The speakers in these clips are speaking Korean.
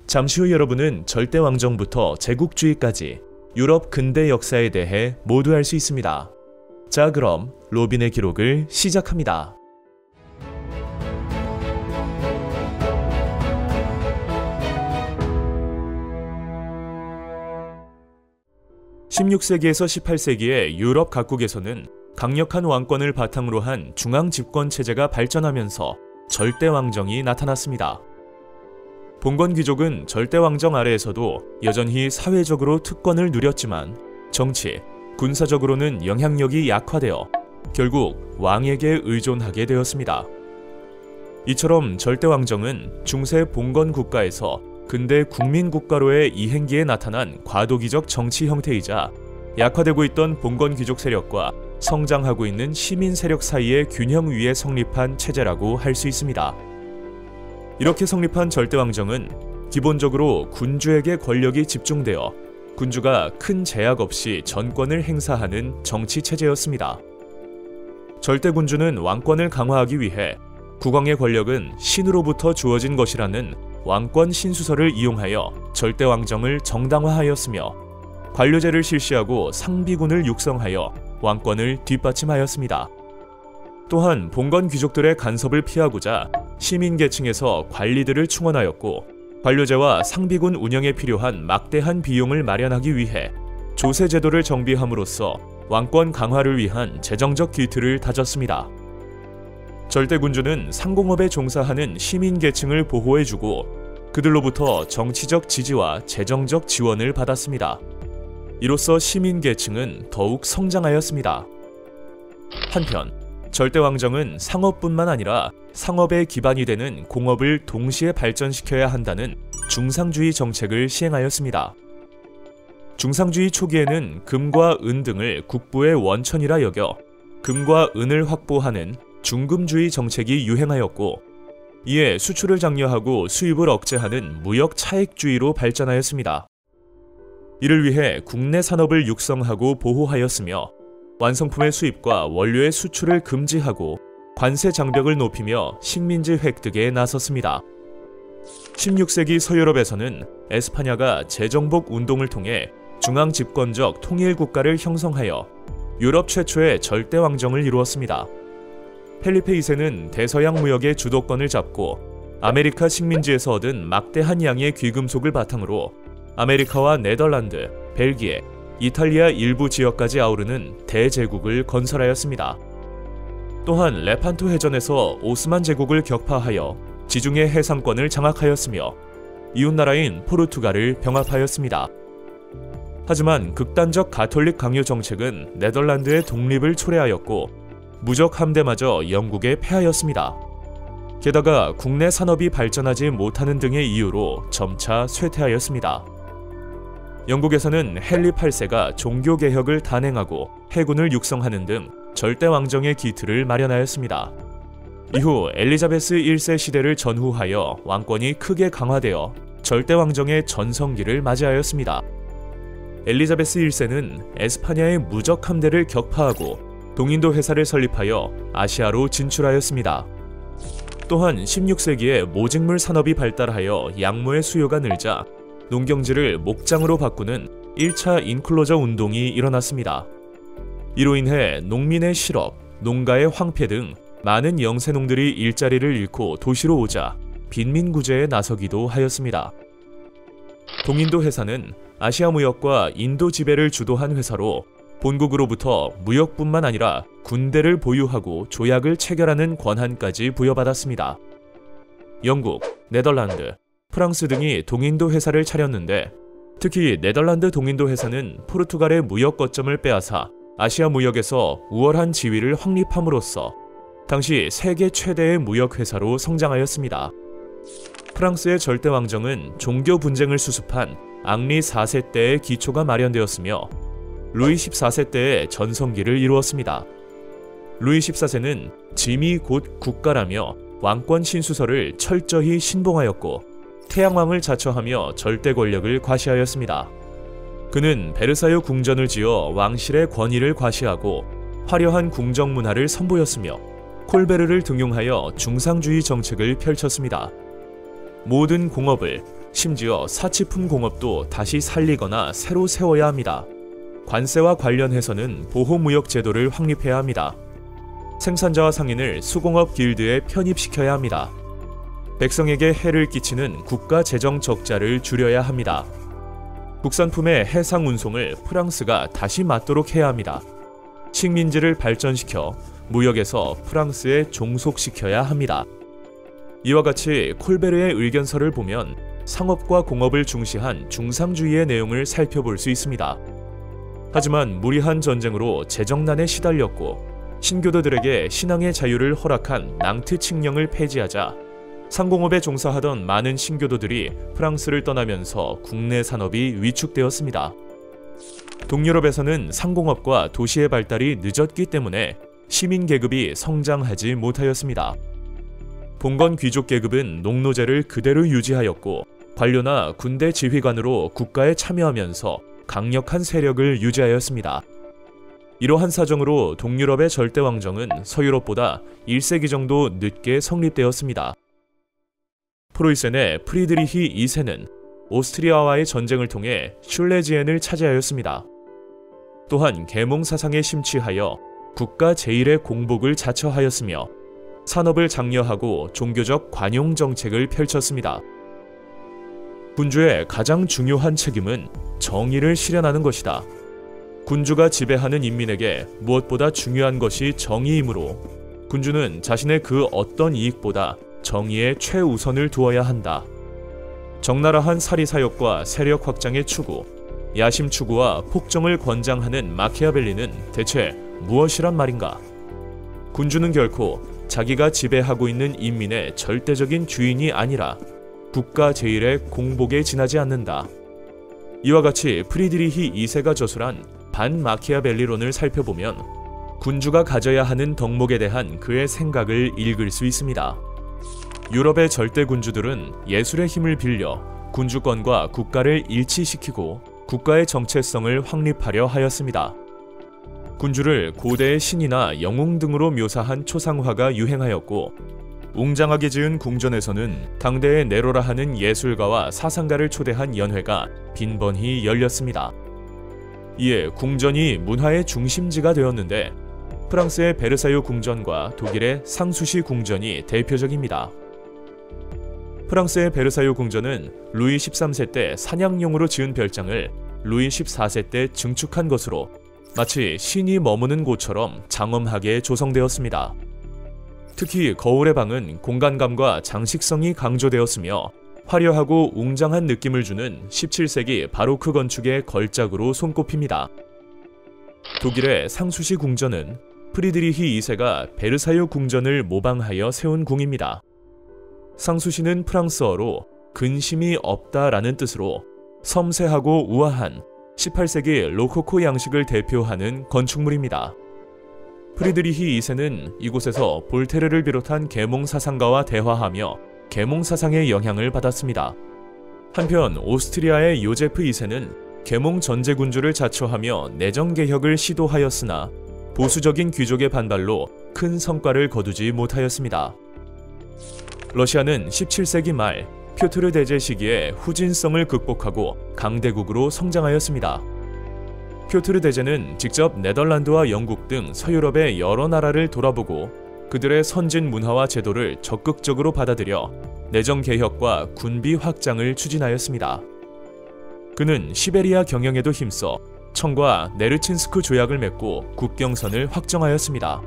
잠시 후 여러분은 절대왕정부터 제국주의까지 유럽 근대 역사에 대해 모두 알 수 있습니다. 자, 그럼 로빈의 기록을 시작합니다. 16세기에서 18세기의 유럽 각국에서는 강력한 왕권을 바탕으로 한 중앙 집권 체제가 발전하면서 절대왕정이 나타났습니다. 봉건 귀족은 절대왕정 아래에서도 여전히 사회적으로 특권을 누렸지만 정치, 군사적으로는 영향력이 약화되어 결국 왕에게 의존하게 되었습니다. 이처럼 절대왕정은 중세 봉건 국가에서 근대 국민국가로의 이행기에 나타난 과도기적 정치 형태이자 약화되고 있던 봉건 귀족 세력과 성장하고 있는 시민 세력 사이의 균형 위에 성립한 체제라고 할 수 있습니다. 이렇게 성립한 절대왕정은 기본적으로 군주에게 권력이 집중되어 군주가 큰 제약 없이 전권을 행사하는 정치 체제였습니다. 절대군주는 왕권을 강화하기 위해 국왕의 권력은 신으로부터 주어진 것이라는 왕권 신수설을 이용하여 절대왕정을 정당화하였으며 관료제를 실시하고 상비군을 육성하여 왕권을 뒷받침하였습니다. 또한 봉건 귀족들의 간섭을 피하고자 시민계층에서 관리들을 충원하였고 관료제와 상비군 운영에 필요한 막대한 비용을 마련하기 위해 조세제도를 정비함으로써 왕권 강화를 위한 재정적 기틀을 다졌습니다. 절대군주는 상공업에 종사하는 시민계층을 보호해주고 그들로부터 정치적 지지와 재정적 지원을 받았습니다. 이로써 시민계층은 더욱 성장하였습니다. 한편 절대왕정은 상업뿐만 아니라 상업의 기반이 되는 공업을 동시에 발전시켜야 한다는 중상주의 정책을 시행하였습니다. 중상주의 초기에는 금과 은 등을 국부의 원천이라 여겨 금과 은을 확보하는 중금주의 정책이 유행하였고 이에 수출을 장려하고 수입을 억제하는 무역 차익주의로 발전하였습니다. 이를 위해 국내 산업을 육성하고 보호하였으며 완성품의 수입과 원료의 수출을 금지하고 관세 장벽을 높이며 식민지 획득에 나섰습니다. 16세기 서유럽에서는 에스파냐가 재정복 운동을 통해 중앙 집권적 통일 국가를 형성하여 유럽 최초의 절대왕정을 이루었습니다. 펠리페 2세는 대서양 무역의 주도권을 잡고 아메리카 식민지에서 얻은 막대한 양의 귀금속을 바탕으로 아메리카와 네덜란드, 벨기에, 이탈리아 일부 지역까지 아우르는 대제국을 건설하였습니다. 또한 레판토 해전에서 오스만 제국을 격파하여 지중해 해상권을 장악하였으며 이웃나라인 포르투갈을 병합하였습니다. 하지만 극단적 가톨릭 강요 정책은 네덜란드의 독립을 초래하였고 무적 함대마저 영국에 패하였습니다. 게다가 국내 산업이 발전하지 못하는 등의 이유로 점차 쇠퇴하였습니다. 영국에서는 헨리 8세가 종교개혁을 단행하고 해군을 육성하는 등 절대왕정의 기틀을 마련하였습니다. 이후 엘리자베스 1세 시대를 전후하여 왕권이 크게 강화되어 절대왕정의 전성기를 맞이하였습니다. 엘리자베스 1세는 에스파냐의 무적 함대를 격파하고 동인도 회사를 설립하여 아시아로 진출하였습니다. 또한 16세기에 모직물 산업이 발달하여 양모의 수요가 늘자 농경지를 목장으로 바꾸는 1차 인클로저 운동이 일어났습니다. 이로 인해 농민의 실업, 농가의 황폐 등 많은 영세농들이 일자리를 잃고 도시로 오자 빈민구제에 나서기도 하였습니다. 동인도 회사는 아시아 무역과 인도 지배를 주도한 회사로 본국으로부터 무역뿐만 아니라 군대를 보유하고 조약을 체결하는 권한까지 부여받았습니다. 영국, 네덜란드, 프랑스 등이 동인도 회사를 차렸는데 특히 네덜란드 동인도 회사는 포르투갈의 무역 거점을 빼앗아 아시아 무역에서 우월한 지위를 확립함으로써 당시 세계 최대의 무역 회사로 성장하였습니다. 프랑스의 절대왕정은 종교 분쟁을 수습한 앙리 4세 때의 기초가 마련되었으며 루이 14세 때의 전성기를 이루었습니다. 루이 14세는 짐이 곧 국가라며 왕권 신수설을 철저히 신봉하였고 태양왕을 자처하며 절대 권력을 과시하였습니다. 그는 베르사유 궁전을 지어 왕실의 권위를 과시하고 화려한 궁정 문화를 선보였으며 콜베르를 등용하여 중상주의 정책을 펼쳤습니다. 모든 공업을 심지어 사치품 공업도 다시 살리거나 새로 세워야 합니다. 관세와 관련해서는 보호무역 제도를 확립해야 합니다. 생산자와 상인을 수공업 길드에 편입시켜야 합니다. 백성에게 해를 끼치는 국가 재정 적자를 줄여야 합니다. 국산품의 해상 운송을 프랑스가 다시 맡도록 해야 합니다. 식민지를 발전시켜 무역에서 프랑스에 종속시켜야 합니다. 이와 같이 콜베르의 의견서를 보면 상업과 공업을 중시한 중상주의의 내용을 살펴볼 수 있습니다. 하지만 무리한 전쟁으로 재정난에 시달렸고 신교도들에게 신앙의 자유를 허락한 낭트 칙령을 폐지하자 상공업에 종사하던 많은 신교도들이 프랑스를 떠나면서 국내 산업이 위축되었습니다. 동유럽에서는 상공업과 도시의 발달이 늦었기 때문에 시민 계급이 성장하지 못하였습니다. 봉건 귀족 계급은 농노제를 그대로 유지하였고 관료나 군대 지휘관으로 국가에 참여하면서 강력한 세력을 유지하였습니다. 이러한 사정으로 동유럽의 절대왕정은 서유럽보다 1세기 정도 늦게 성립되었습니다. 프로이센의 프리드리히 2세는 오스트리아와의 전쟁을 통해 슐레지엔을 차지하였습니다. 또한 계몽 사상에 심취하여 국가 제1의 공복을 자처하였으며 산업을 장려하고 종교적 관용 정책을 펼쳤습니다. 군주의 가장 중요한 책임은 정의를 실현하는 것이다. 군주가 지배하는 인민에게 무엇보다 중요한 것이 정의이므로 군주는 자신의 그 어떤 이익보다 정의에 최우선을 두어야 한다. 적나라한 사리사욕과 세력 확장의 추구, 야심 추구와 폭정을 권장하는 마키아벨리는 대체 무엇이란 말인가? 군주는 결코 자기가 지배하고 있는 인민의 절대적인 주인이 아니라 국가 제1의 공복에 지나지 않는다. 이와 같이 프리드리히 2세가 저술한 반마키아벨리론을 살펴보면 군주가 가져야 하는 덕목에 대한 그의 생각을 읽을 수 있습니다. 유럽의 절대 군주들은 예술의 힘을 빌려 군주권과 국가를 일치시키고 국가의 정체성을 확립하려 하였습니다. 군주를 고대의 신이나 영웅 등으로 묘사한 초상화가 유행하였고 웅장하게 지은 궁전에서는 당대의 네로라 하는 예술가와 사상가를 초대한 연회가 빈번히 열렸습니다. 이에 궁전이 문화의 중심지가 되었는데 프랑스의 베르사유 궁전과 독일의 상수시 궁전이 대표적입니다. 프랑스의 베르사유 궁전은 루이 13세 때 사냥용으로 지은 별장을 루이 14세 때 증축한 것으로 마치 신이 머무는 곳처럼 장엄하게 조성되었습니다. 특히 거울의 방은 공간감과 장식성이 강조되었으며 화려하고 웅장한 느낌을 주는 17세기 바로크 건축의 걸작으로 손꼽힙니다. 독일의 상수시 궁전은 프리드리히 2세가 베르사유 궁전을 모방하여 세운 궁입니다. 상수시는 프랑스어로 근심이 없다라는 뜻으로 섬세하고 우아한 18세기 로코코 양식을 대표하는 건축물입니다. 프리드리히 2세는 이곳에서 볼테르를 비롯한 계몽 사상가와 대화하며 계몽 사상의 영향을 받았습니다. 한편 오스트리아의 요제프 2세는 계몽 전제군주를 자처하며 내정개혁을 시도하였으나 보수적인 귀족의 반발로 큰 성과를 거두지 못하였습니다. 러시아는 17세기 말 퓨트르 대제 시기에 후진성을 극복하고 강대국으로 성장하였습니다. 퓨트르 대제는 직접 네덜란드와 영국 등 서유럽의 여러 나라를 돌아보고 그들의 선진 문화와 제도를 적극적으로 받아들여 내정 개혁과 군비 확장을 추진하였습니다. 그는 시베리아 경영에도 힘써 청과 네르친스크 조약을 맺고 국경선을 확정하였습니다.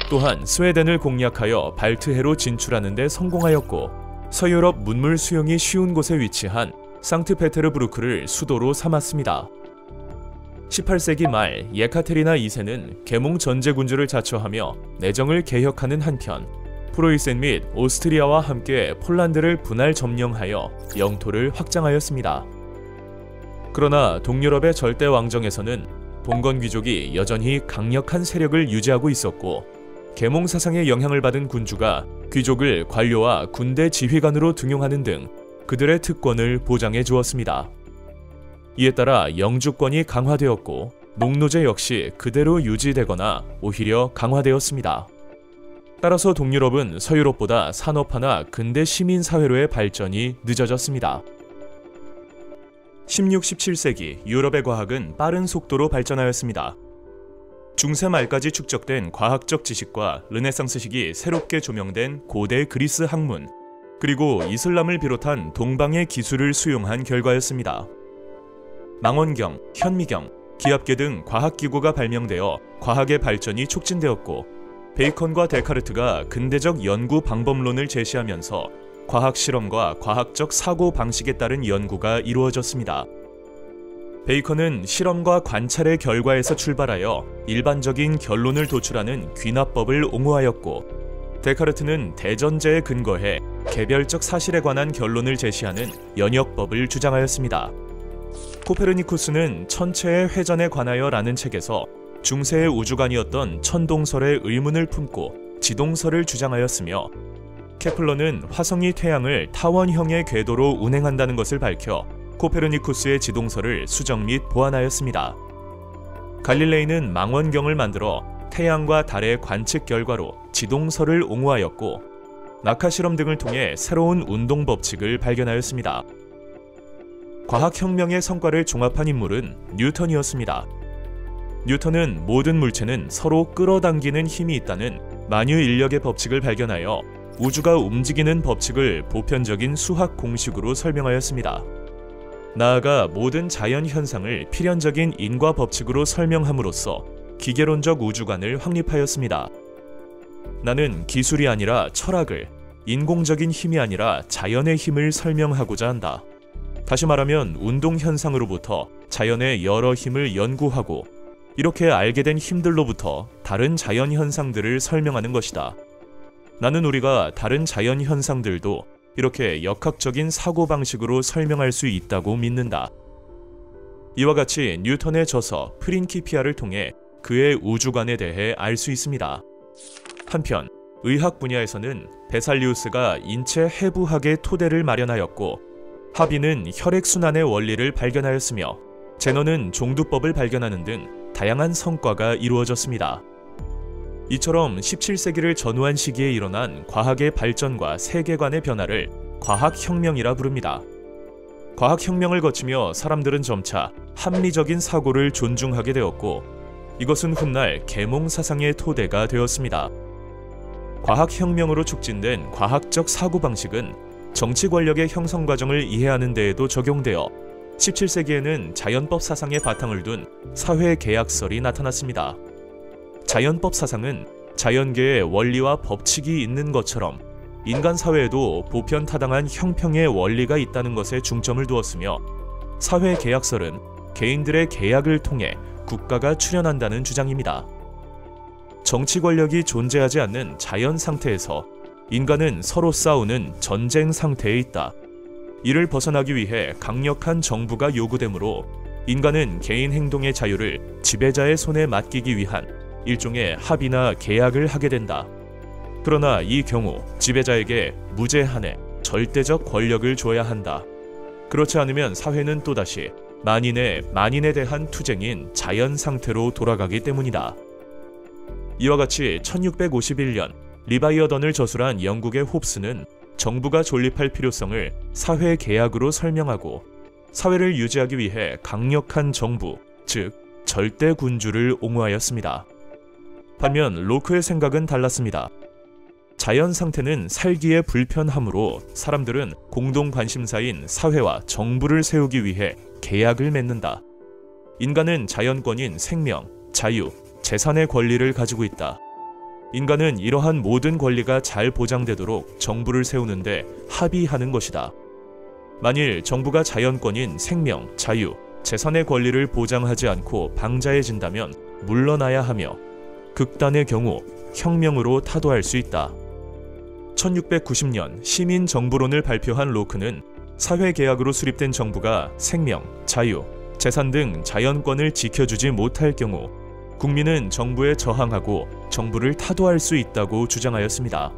또한 스웨덴을 공략하여 발트해로 진출하는 데 성공하였고 서유럽 문물 수용이 쉬운 곳에 위치한 상트페테르부르크를 수도로 삼았습니다. 18세기 말 예카테리나 2세는 계몽 전제군주를 자처하며 내정을 개혁하는 한편 프로이센 및 오스트리아와 함께 폴란드를 분할 점령하여 영토를 확장하였습니다. 그러나 동유럽의 절대 왕정에서는 봉건 귀족이 여전히 강력한 세력을 유지하고 있었고 계몽 사상의 영향을 받은 군주가 귀족을 관료와 군대 지휘관으로 등용하는 등 그들의 특권을 보장해 주었습니다. 이에 따라 영주권이 강화되었고 농노제 역시 그대로 유지되거나 오히려 강화되었습니다. 따라서 동유럽은 서유럽보다 산업화나 근대 시민사회로의 발전이 늦어졌습니다. 16, 17세기 유럽의 과학은 빠른 속도로 발전하였습니다. 중세 말까지 축적된 과학적 지식과 르네상스 시기 새롭게 조명된 고대 그리스 학문, 그리고 이슬람을 비롯한 동방의 기술을 수용한 결과였습니다. 망원경, 현미경, 기압계 등 과학기구가 발명되어 과학의 발전이 촉진되었고, 베이컨과 데카르트가 근대적 연구 방법론을 제시하면서 과학 실험과 과학적 사고 방식에 따른 연구가 이루어졌습니다. 베이컨은 실험과 관찰의 결과에서 출발하여 일반적인 결론을 도출하는 귀납법을 옹호하였고, 데카르트는 대전제에 근거해 개별적 사실에 관한 결론을 제시하는 연역법을 주장하였습니다. 코페르니쿠스는 천체의 회전에 관하여 라는 책에서 중세의 우주관이었던 천동설의 의문을 품고 지동설을 주장하였으며, 케플러는 화성이 태양을 타원형의 궤도로 운행한다는 것을 밝혀 코페르니쿠스의 지동설을 수정 및 보완하였습니다. 갈릴레이는 망원경을 만들어 태양과 달의 관측 결과로 지동설을 옹호하였고, 낙하 실험 등을 통해 새로운 운동 법칙을 발견하였습니다. 과학혁명의 성과를 종합한 인물은 뉴턴이었습니다. 뉴턴은 모든 물체는 서로 끌어당기는 힘이 있다는 만유인력의 법칙을 발견하여 우주가 움직이는 법칙을 보편적인 수학 공식으로 설명하였습니다. 나아가 모든 자연 현상을 필연적인 인과 법칙으로 설명함으로써 기계론적 우주관을 확립하였습니다. 나는 기술이 아니라 철학을, 인공적인 힘이 아니라 자연의 힘을 설명하고자 한다. 다시 말하면 운동 현상으로부터 자연의 여러 힘을 연구하고, 이렇게 알게 된 힘들로부터 다른 자연 현상들을 설명하는 것이다. 나는 우리가 다른 자연 현상들도 이렇게 역학적인 사고방식으로 설명할 수 있다고 믿는다. 이와 같이 뉴턴의 저서 프린키피아를 통해 그의 우주관에 대해 알 수 있습니다. 한편 의학 분야에서는 베살리우스가 인체 해부학의 토대를 마련하였고, 하비는 혈액순환의 원리를 발견하였으며, 제너는 종두법을 발견하는 등 다양한 성과가 이루어졌습니다. 이처럼 17세기를 전후한 시기에 일어난 과학의 발전과 세계관의 변화를 과학혁명이라 부릅니다. 과학혁명을 거치며 사람들은 점차 합리적인 사고를 존중하게 되었고, 이것은 훗날 계몽사상의 토대가 되었습니다. 과학혁명으로 촉진된 과학적 사고방식은 정치 권력의 형성 과정을 이해하는 데에도 적용되어 17세기에는 자연법 사상의 바탕을 둔 사회계약설이 나타났습니다. 자연법 사상은 자연계의 원리와 법칙이 있는 것처럼 인간 사회에도 보편타당한 형평의 원리가 있다는 것에 중점을 두었으며, 사회계약설은 개인들의 계약을 통해 국가가 출현한다는 주장입니다. 정치 권력이 존재하지 않는 자연 상태에서 인간은 서로 싸우는 전쟁 상태에 있다. 이를 벗어나기 위해 강력한 정부가 요구되므로 인간은 개인 행동의 자유를 지배자의 손에 맡기기 위한 일종의 합의나 계약을 하게 된다. 그러나 이 경우 지배자에게 무제한의 절대적 권력을 줘야 한다. 그렇지 않으면 사회는 또다시 만인에 대한 투쟁인 자연 상태로 돌아가기 때문이다. 이와 같이 1651년 리바이어던을 저술한 영국의 홉스는 정부가 존립할 필요성을 사회계약으로 설명하고, 사회를 유지하기 위해 강력한 정부, 즉 절대군주를 옹호하였습니다. 반면 로크의 생각은 달랐습니다. 자연 상태는 살기에 불편하므로 사람들은 공동 관심사인 사회와 정부를 세우기 위해 계약을 맺는다. 인간은 자연권인 생명, 자유, 재산의 권리를 가지고 있다. 인간은 이러한 모든 권리가 잘 보장되도록 정부를 세우는데 합의하는 것이다. 만일 정부가 자연권인 생명, 자유, 재산의 권리를 보장하지 않고 방자해진다면 물러나야 하며, 극단의 경우 혁명으로 타도할 수 있다. 1690년 시민정부론을 발표한 로크는 사회계약으로 수립된 정부가 생명, 자유, 재산 등 자연권을 지켜주지 못할 경우 국민은 정부에 저항하고 정부를 타도할 수 있다고 주장하였습니다.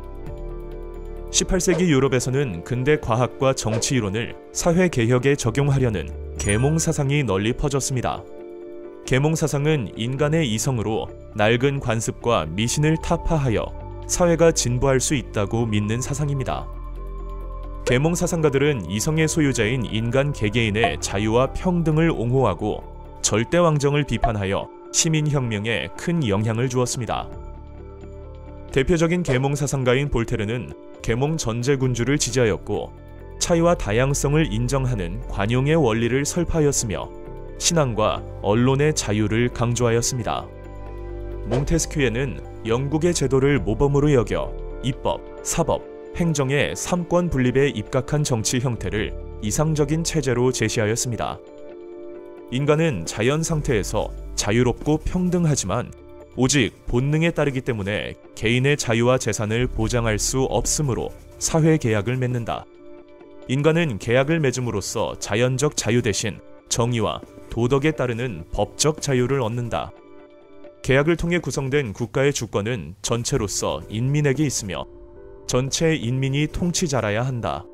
18세기 유럽에서는 근대 과학과 정치 이론을 사회개혁에 적용하려는 계몽사상이 널리 퍼졌습니다. 계몽사상은 인간의 이성으로 낡은 관습과 미신을 타파하여 사회가 진보할 수 있다고 믿는 사상입니다. 계몽 사상가들은 이성의 소유자인 인간 개개인의 자유와 평등을 옹호하고 절대 왕정을 비판하여 시민혁명에 큰 영향을 주었습니다. 대표적인 계몽 사상가인 볼테르는 계몽 전제군주를 지지하였고 차이와 다양성을 인정하는 관용의 원리를 설파하였으며 신앙과 언론의 자유를 강조하였습니다. 몽테스큐에는 영국의 제도를 모범으로 여겨 입법, 사법, 행정의 삼권 분립에 입각한 정치 형태를 이상적인 체제로 제시하였습니다. 인간은 자연 상태에서 자유롭고 평등하지만 오직 본능에 따르기 때문에 개인의 자유와 재산을 보장할 수 없으므로 사회 계약을 맺는다. 인간은 계약을 맺음으로써 자연적 자유 대신 정의와 도덕에 따르는 법적 자유를 얻는다. 계약을 통해 구성된 국가의 주권은 전체로서 인민에게 있으며 전체 인민이 통치자라야 한다.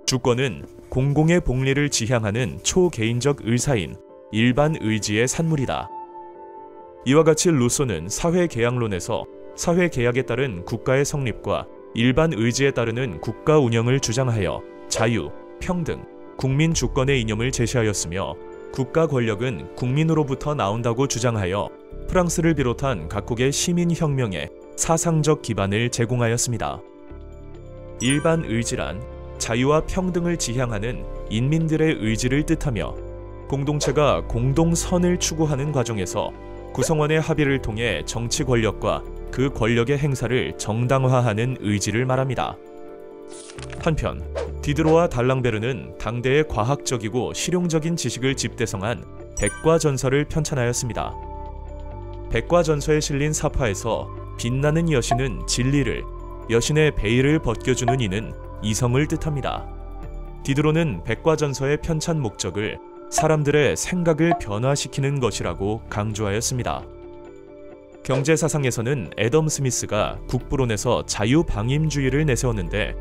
주권은 공공의 복리를 지향하는 초개인적 의사인 일반 의지의 산물이다. 이와 같이 루소는 사회계약론에서 사회계약에 따른 국가의 성립과 일반 의지에 따르는 국가 운영을 주장하여 자유, 평등, 국민 주권의 이념을 제시하였으며 국가 권력은 국민으로부터 나온다고 주장하여 프랑스를 비롯한 각국의 시민혁명에 사상적 기반을 제공하였습니다. 일반 의지란 자유와 평등을 지향하는 인민들의 의지를 뜻하며 공동체가 공동선을 추구하는 과정에서 구성원의 합의를 통해 정치 권력과 그 권력의 행사를 정당화하는 의지를 말합니다. 한편 디드로와 달랑베르는 당대의 과학적이고 실용적인 지식을 집대성한 백과전서를 편찬하였습니다. 백과전서에 실린 사파에서 빛나는 여신은 진리를, 여신의 베일을 벗겨주는 이는 이성을 뜻합니다. 디드로는 백과전서의 편찬 목적을 사람들의 생각을 변화시키는 것이라고 강조하였습니다. 경제사상에서는 애덤 스미스가 국부론에서 자유방임주의를 내세웠는데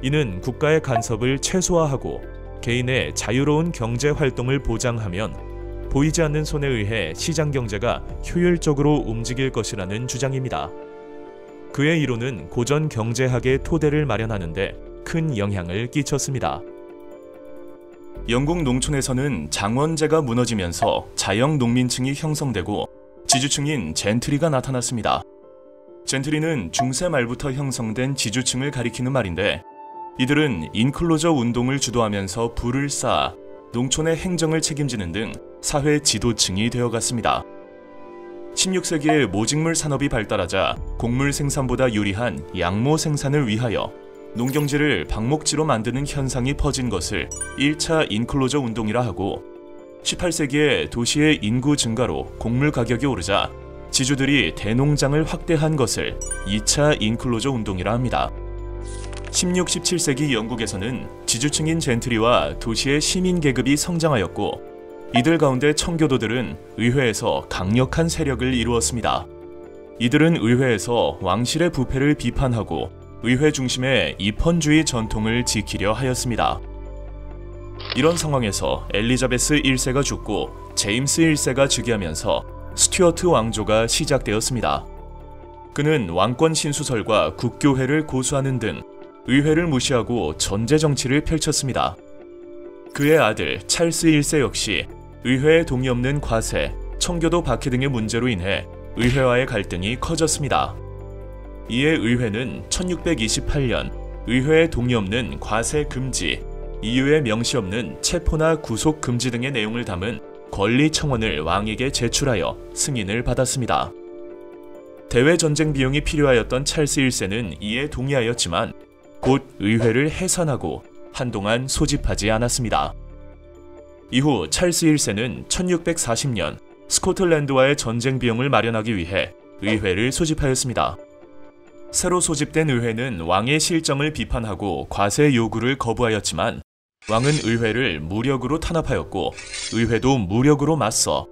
이는 국가의 간섭을 최소화하고 개인의 자유로운 경제활동을 보장하면 보이지 않는 손에 의해 시장경제가 효율적으로 움직일 것이라는 주장입니다. 그의 이론은 고전 경제학의 토대를 마련하는데 큰 영향을 끼쳤습니다. 영국 농촌에서는 장원제가 무너지면서 자영 농민층이 형성되고 지주층인 젠트리가 나타났습니다. 젠트리는 중세 말부터 형성된 지주층을 가리키는 말인데 이들은 인클로저 운동을 주도하면서 부를 쌓아 농촌의 행정을 책임지는 등 사회 지도층이 되어갔습니다. 16세기에 모직물 산업이 발달하자 곡물 생산보다 유리한 양모 생산을 위하여 농경지를 방목지로 만드는 현상이 퍼진 것을 1차 인클로저 운동이라 하고 18세기에 도시의 인구 증가로 곡물 가격이 오르자 지주들이 대농장을 확대한 것을 2차 인클로저 운동이라 합니다. 16, 17세기 영국에서는 지주층인 젠트리와 도시의 시민 계급이 성장하였고 이들 가운데 청교도들은 의회에서 강력한 세력을 이루었습니다. 이들은 의회에서 왕실의 부패를 비판하고 의회 중심의 입헌주의 전통을 지키려 하였습니다. 이런 상황에서 엘리자베스 1세가 죽고 제임스 1세가 즉위하면서 스튜어트 왕조가 시작되었습니다. 그는 왕권 신수설과 국교회를 고수하는 등 의회를 무시하고 전제 정치를 펼쳤습니다. 그의 아들 찰스 1세 역시 의회에 동의 없는 과세, 청교도 박해 등의 문제로 인해 의회와의 갈등이 커졌습니다. 이에 의회는 1628년 의회에 동의 없는 과세 금지, 이유에 명시 없는 체포나 구속 금지 등의 내용을 담은 권리 청원을 왕에게 제출하여 승인을 받았습니다. 대외 전쟁 비용이 필요하였던 찰스 1세는 이에 동의하였지만 곧 의회를 해산하고 한동안 소집하지 않았습니다. 이후 찰스 1세는 1640년 스코틀랜드와의 전쟁 비용을 마련하기 위해 의회를 소집하였습니다. 새로 소집된 의회는 왕의 실정을 비판하고 과세 요구를 거부하였지만 왕은 의회를 무력으로 탄압하였고 의회도 무력으로 맞서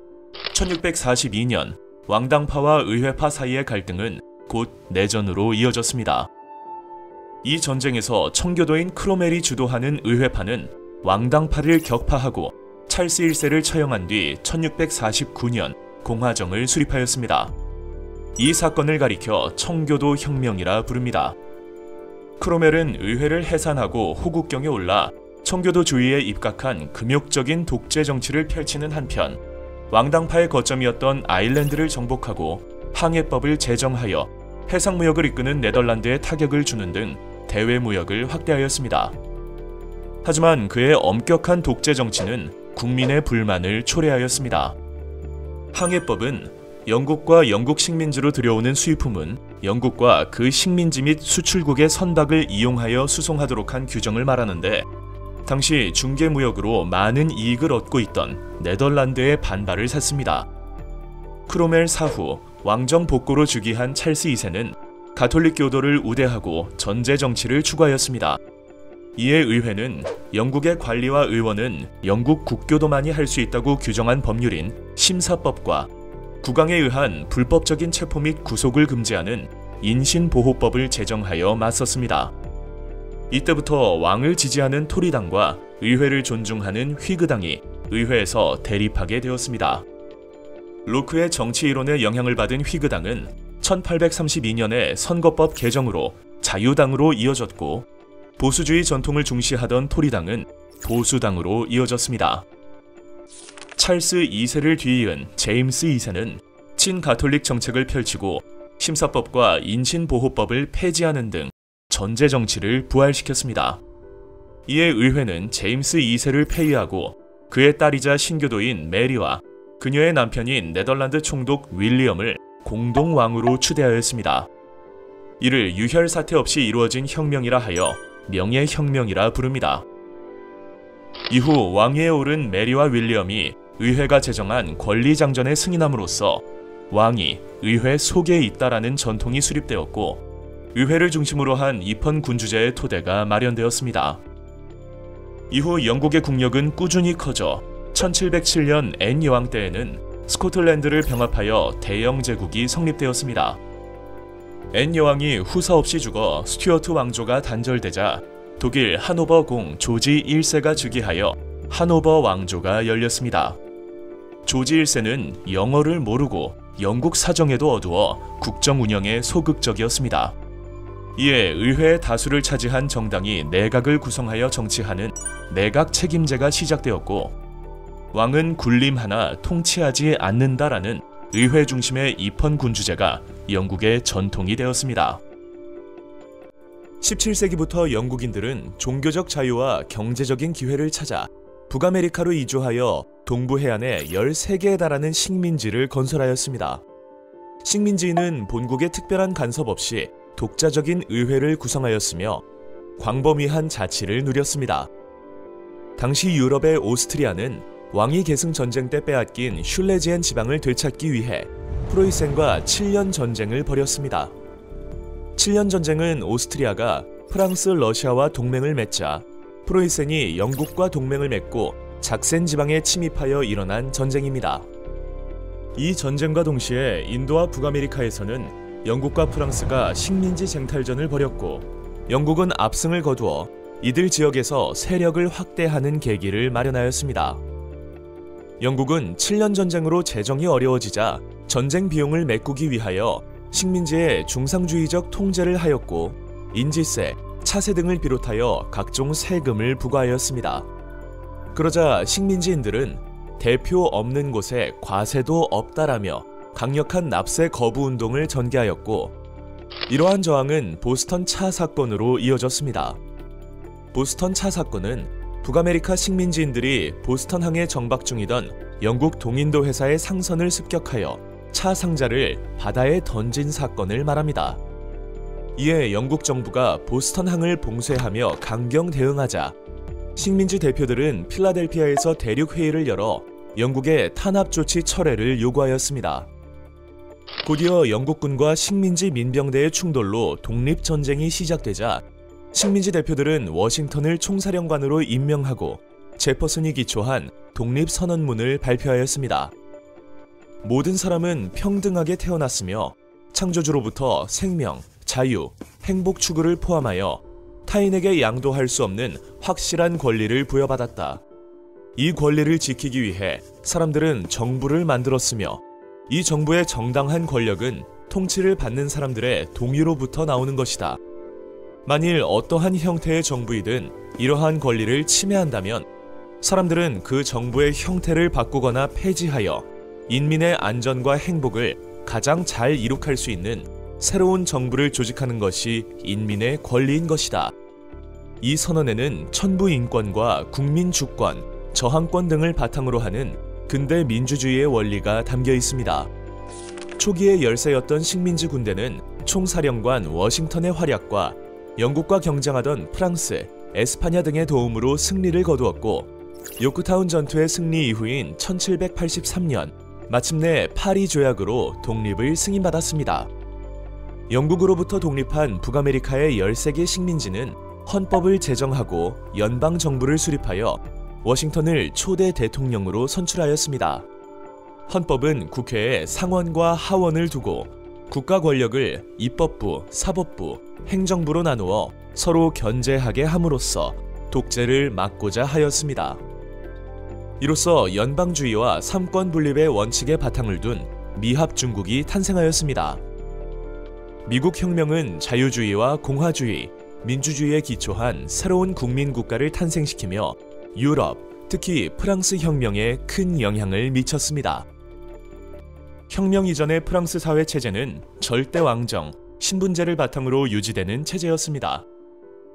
1642년 왕당파와 의회파 사이의 갈등은 곧 내전으로 이어졌습니다. 이 전쟁에서 청교도인 크로멜이 주도하는 의회파는 왕당파를 격파하고 찰스 1세를 처형한 뒤 1649년 공화정을 수립하였습니다. 이 사건을 가리켜 청교도 혁명이라 부릅니다. 크로멜은 의회를 해산하고 호국경에 올라 청교도주의에 입각한 금욕적인 독재 정치를 펼치는 한편 왕당파의 거점이었던 아일랜드를 정복하고 항해법을 제정하여 해상무역을 이끄는 네덜란드에 타격을 주는 등 대외무역을 확대하였습니다. 하지만 그의 엄격한 독재 정치는 국민의 불만을 초래하였습니다. 항해법은 영국과 영국 식민지로 들여오는 수입품은 영국과 그 식민지 및 수출국의 선박을 이용하여 수송하도록 한 규정을 말하는데, 당시 중개무역으로 많은 이익을 얻고 있던 네덜란드의 반발을 샀습니다. 크로멜 사후 왕정 복고로 즉위한 찰스 2세는 가톨릭 교도를 우대하고 전제 정치를 추구하였습니다. 이에 의회는 영국의 관리와 의원은 영국 국교도만이 할 수 있다고 규정한 법률인 심사법과 국왕에 의한 불법적인 체포 및 구속을 금지하는 인신보호법을 제정하여 맞섰습니다. 이때부터 왕을 지지하는 토리당과 의회를 존중하는 휘그당이 의회에서 대립하게 되었습니다. 로크의 정치 이론에 영향을 받은 휘그당은 1832년에 선거법 개정으로 자유당으로 이어졌고, 보수주의 전통을 중시하던 토리당은 보수당으로 이어졌습니다. 찰스 2세를 뒤이은 제임스 2세는 친가톨릭 정책을 펼치고 심사법과 인신보호법을 폐지하는 등 전제 정치를 부활시켰습니다. 이에 의회는 제임스 2세를 폐위하고 그의 딸이자 신교도인 메리와 그녀의 남편인 네덜란드 총독 윌리엄을 공동왕으로 추대하였습니다. 이를 유혈 사태 없이 이루어진 혁명이라 하여 명예혁명이라 부릅니다. 이후 왕위에 오른 메리와 윌리엄이 의회가 제정한 권리장전에 승인함으로써 왕이 의회 속에 있다라는 전통이 수립되었고, 의회를 중심으로 한 입헌 군주제의 토대가 마련되었습니다. 이후 영국의 국력은 꾸준히 커져 1707년 앤 여왕 때에는 스코틀랜드를 병합하여 대영 제국이 성립되었습니다. 앤 여왕이 후사 없이 죽어 스튜어트 왕조가 단절되자 독일 하노버 공 조지 1세가 즉위하여 하노버 왕조가 열렸습니다. 조지 1세는 영어를 모르고 영국 사정에도 어두워 국정 운영에 소극적이었습니다. 이에 의회의 다수를 차지한 정당이 내각을 구성하여 정치하는 내각 책임제가 시작되었고, 왕은 군림 하나 통치하지 않는다라는 의회 중심의 입헌 군주제가 영국의 전통이 되었습니다. 17세기부터 영국인들은 종교적 자유와 경제적인 기회를 찾아 북아메리카로 이주하여 동부 해안에 13개에 달하는 식민지를 건설하였습니다. 식민지인은 본국의 특별한 간섭 없이 독자적인 의회를 구성하였으며 광범위한 자치를 누렸습니다. 당시 유럽의 오스트리아는 왕위 계승 전쟁 때 빼앗긴 슐레지엔 지방을 되찾기 위해 프로이센과 7년 전쟁을 벌였습니다. 7년 전쟁은 오스트리아가 프랑스, 러시아와 동맹을 맺자 프로이센이 영국과 동맹을 맺고 작센 지방에 침입하여 일어난 전쟁입니다. 이 전쟁과 동시에 인도와 북아메리카에서는 영국과 프랑스가 식민지 쟁탈전을 벌였고, 영국은 압승을 거두어 이들 지역에서 세력을 확대하는 계기를 마련하였습니다. 영국은 7년 전쟁으로 재정이 어려워지자 전쟁 비용을 메꾸기 위하여 식민지에 중상주의적 통제를 하였고, 인지세, 차세 등을 비롯하여 각종 세금을 부과하였습니다. 그러자 식민지인들은 대표 없는 곳에 과세도 없다라며 강력한 납세 거부 운동을 전개하였고, 이러한 저항은 보스턴 차 사건으로 이어졌습니다. 보스턴 차 사건은 북아메리카 식민지인들이 보스턴항에 정박 중이던 영국 동인도 회사의 상선을 습격하여 차 상자를 바다에 던진 사건을 말합니다. 이에 영국 정부가 보스턴항을 봉쇄하며 강경 대응하자 식민지 대표들은 필라델피아에서 대륙회의를 열어 영국의 탄압 조치 철회를 요구하였습니다. 곧이어 영국군과 식민지 민병대의 충돌로 독립전쟁이 시작되자 식민지 대표들은 워싱턴을 총사령관으로 임명하고 제퍼슨이 기초한 독립선언문을 발표하였습니다. 모든 사람은 평등하게 태어났으며 창조주로부터 생명, 자유, 행복 추구를 포함하여 타인에게 양도할 수 없는 확실한 권리를 부여받았다. 이 권리를 지키기 위해 사람들은 정부를 만들었으며 이 정부의 정당한 권력은 통치를 받는 사람들의 동의로부터 나오는 것이다. 만일 어떠한 형태의 정부이든 이러한 권리를 침해한다면 사람들은 그 정부의 형태를 바꾸거나 폐지하여 인민의 안전과 행복을 가장 잘 이룩할 수 있는 새로운 정부를 조직하는 것이 인민의 권리인 것이다. 이 선언에는 천부 인권과 국민 주권, 저항권 등을 바탕으로 하는 근대 민주주의의 원리가 담겨 있습니다. 초기의 열세였던 식민지 군대는 총사령관 워싱턴의 활약과 영국과 경쟁하던 프랑스, 에스파냐 등의 도움으로 승리를 거두었고 요크타운 전투의 승리 이후인 1783년 마침내 파리 조약으로 독립을 승인받았습니다. 영국으로부터 독립한 북아메리카의 13개 식민지는 헌법을 제정하고 연방 정부를 수립하여 워싱턴을 초대 대통령으로 선출하였습니다. 헌법은 국회에 상원과 하원을 두고 국가 권력을 입법부, 사법부, 행정부로 나누어 서로 견제하게 함으로써 독재를 막고자 하였습니다. 이로써 연방주의와 삼권 분립의 원칙에 바탕을 둔 미합 중국이 탄생하였습니다. 미국 혁명은 자유주의와 공화주의, 민주주의에 기초한 새로운 국민국가를 탄생시키며 유럽, 특히 프랑스 혁명에 큰 영향을 미쳤습니다. 혁명 이전의 프랑스 사회 체제는 절대왕정, 신분제를 바탕으로 유지되는 체제였습니다.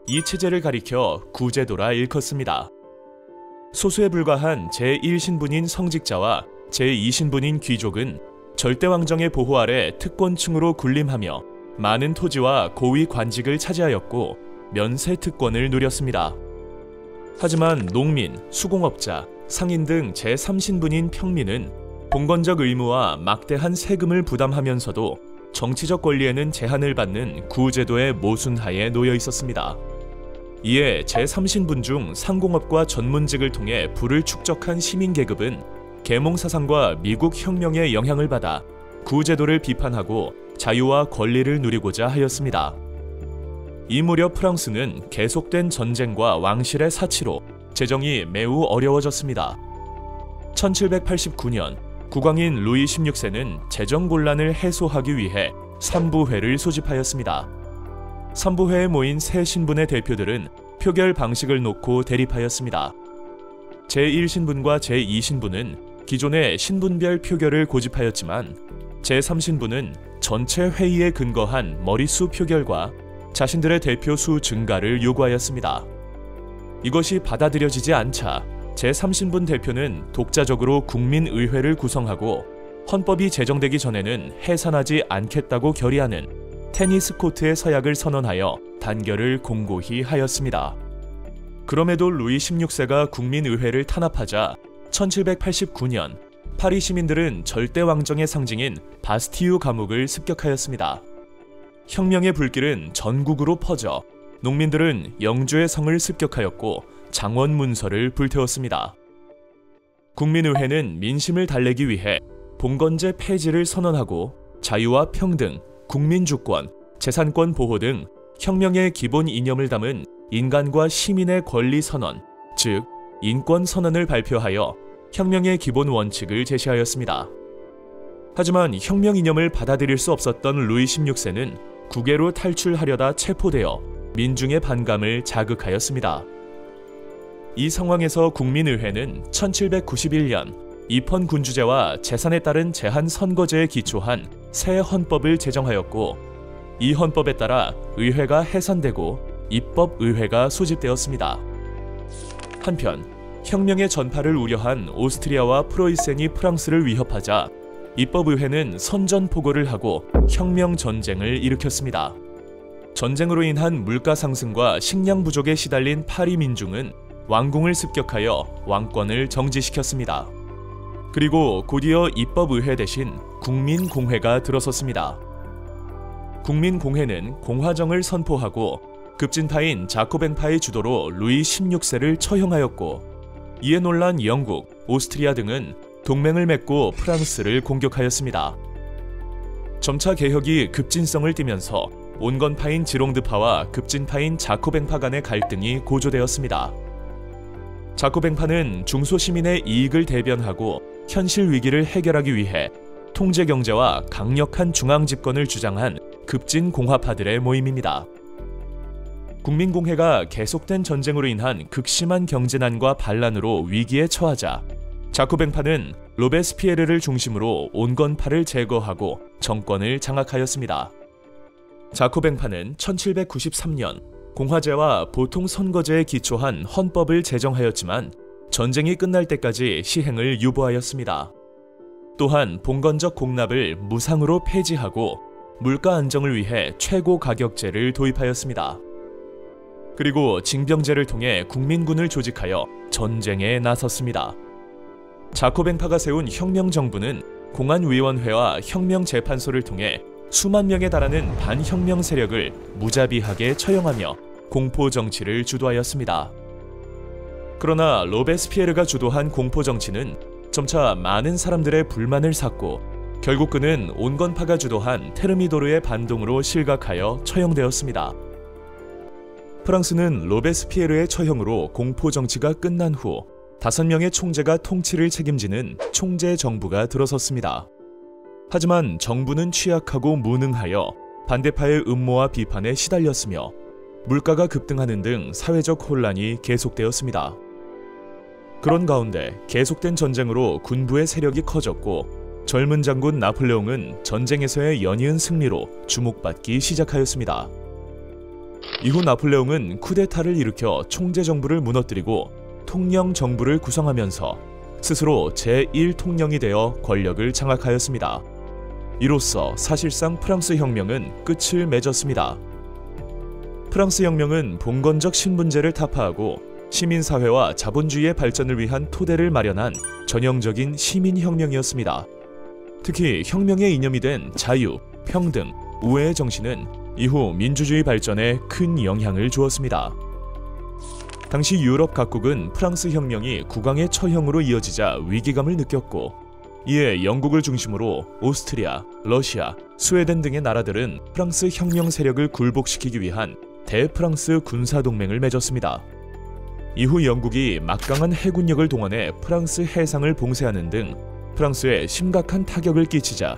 이 체제를 가리켜 구제도라 일컫습니다. 소수에 불과한 제1신분인 성직자와 제2신분인 귀족은 절대왕정의 보호 아래 특권층으로 군림하며 많은 토지와 고위 관직을 차지하였고 면세 특권을 누렸습니다. 하지만 농민, 수공업자, 상인 등 제3신분인 평민은 봉건적 의무와 막대한 세금을 부담하면서도 정치적 권리에는 제한을 받는 구제도의 모순하에 놓여 있었습니다. 이에 제3신분 중 상공업과 전문직을 통해 부를 축적한 시민계급은 계몽사상과 미국 혁명의 영향을 받아 구제도를 비판하고 자유와 권리를 누리고자 하였습니다. 이 무렵 프랑스는 계속된 전쟁과 왕실의 사치로 재정이 매우 어려워졌습니다. 1789년 국왕인 루이 16세는 재정 곤란을 해소하기 위해 삼부회를 소집하였습니다. 삼부회에 모인 세 신분의 대표들은 표결 방식을 놓고 대립하였습니다. 제1신분과 제2신분은 기존의 신분별 표결을 고집하였지만 제3신분은 전체 회의에 근거한 머릿수 표결과 자신들의 대표 수 증가를 요구하였습니다. 이것이 받아들여지지 않자 제3신분 대표는 독자적으로 국민의회를 구성하고 헌법이 제정되기 전에는 해산하지 않겠다고 결의하는 테니스 코트의 서약을 선언하여 단결을 공고히 하였습니다. 그럼에도 루이 16세가 국민의회를 탄압하자 1789년 파리 시민들은 절대왕정의 상징인 바스티유 감옥을 습격하였습니다. 혁명의 불길은 전국으로 퍼져 농민들은 영주의 성을 습격하였고 장원 문서를 불태웠습니다. 국민의회는 민심을 달래기 위해 봉건제 폐지를 선언하고 자유와 평등, 국민주권, 재산권 보호 등 혁명의 기본 이념을 담은 인간과 시민의 권리 선언, 즉 인권 선언을 발표하여 혁명의 기본 원칙을 제시하였습니다. 하지만 혁명 이념을 받아들일 수 없었던 루이 16세는 국외로 탈출하려다 체포되어 민중의 반감을 자극하였습니다. 이 상황에서 국민의회는 1791년 입헌 군주제와 재산에 따른 제한 선거제에 기초한 새 헌법을 제정하였고 이 헌법에 따라 의회가 해산되고 입법의회가 소집되었습니다. 한편 혁명의 전파를 우려한 오스트리아와 프로이센이 프랑스를 위협하자 입법의회는 선전포고를 하고 혁명 전쟁을 일으켰습니다. 전쟁으로 인한 물가 상승과 식량 부족에 시달린 파리 민중은 왕궁을 습격하여 왕권을 정지시켰습니다. 그리고 곧이어 입법의회 대신 국민공회가 들어섰습니다. 국민공회는 공화정을 선포하고 급진파인 자코벤파의 주도로 루이 16세를 처형하였고 이에 놀란 영국, 오스트리아 등은 동맹을 맺고 프랑스를 공격하였습니다. 점차 개혁이 급진성을 띠면서 온건파인 지롱드파와 급진파인 자코뱅파 간의 갈등이 고조되었습니다. 자코뱅파는 중소시민의 이익을 대변하고 현실 위기를 해결하기 위해 통제 경제와 강력한 중앙 집권을 주장한 급진 공화파들의 모임입니다. 국민공회가 계속된 전쟁으로 인한 극심한 경제난과 반란으로 위기에 처하자 자코뱅파는 로베스피에르를 중심으로 온건파를 제거하고 정권을 장악하였습니다. 자코뱅파는 1793년 공화제와 보통 선거제에 기초한 헌법을 제정하였지만 전쟁이 끝날 때까지 시행을 유보하였습니다. 또한 봉건적 공납을 무상으로 폐지하고 물가 안정을 위해 최고 가격제를 도입하였습니다. 그리고 징병제를 통해 국민군을 조직하여 전쟁에 나섰습니다. 자코뱅파가 세운 혁명정부는 공안위원회와 혁명재판소를 통해 수만 명에 달하는 반혁명 세력을 무자비하게 처형하며 공포정치를 주도하였습니다. 그러나 로베스피에르가 주도한 공포정치는 점차 많은 사람들의 불만을 샀고 결국 그는 온건파가 주도한 테르미도르의 반동으로 실각하여 처형되었습니다. 프랑스는 로베스피에르의 처형으로 공포정치가 끝난 후 5명의 총재가 통치를 책임지는 총재정부가 들어섰습니다. 하지만 정부는 취약하고 무능하여 반대파의 음모와 비판에 시달렸으며 물가가 급등하는 등 사회적 혼란이 계속되었습니다. 그런 가운데 계속된 전쟁으로 군부의 세력이 커졌고 젊은 장군 나폴레옹은 전쟁에서의 연이은 승리로 주목받기 시작하였습니다. 이후 나폴레옹은 쿠데타를 일으켜 총재정부를 무너뜨리고 통령정부를 구성하면서 스스로 제1통령이 되어 권력을 장악하였습니다. 이로써 사실상 프랑스 혁명은 끝을 맺었습니다. 프랑스 혁명은 봉건적 신분제를 타파하고 시민사회와 자본주의의 발전을 위한 토대를 마련한 전형적인 시민혁명이었습니다. 특히 혁명의 이념이 된 자유, 평등, 우애의 정신은 이후 민주주의 발전에 큰 영향을 주었습니다. 당시 유럽 각국은 프랑스 혁명이 국왕의 처형으로 이어지자 위기감을 느꼈고 이에 영국을 중심으로 오스트리아, 러시아, 스웨덴 등의 나라들은 프랑스 혁명 세력을 굴복시키기 위한 대프랑스 군사동맹을 맺었습니다. 이후 영국이 막강한 해군력을 동원해 프랑스 해상을 봉쇄하는 등 프랑스에 심각한 타격을 끼치자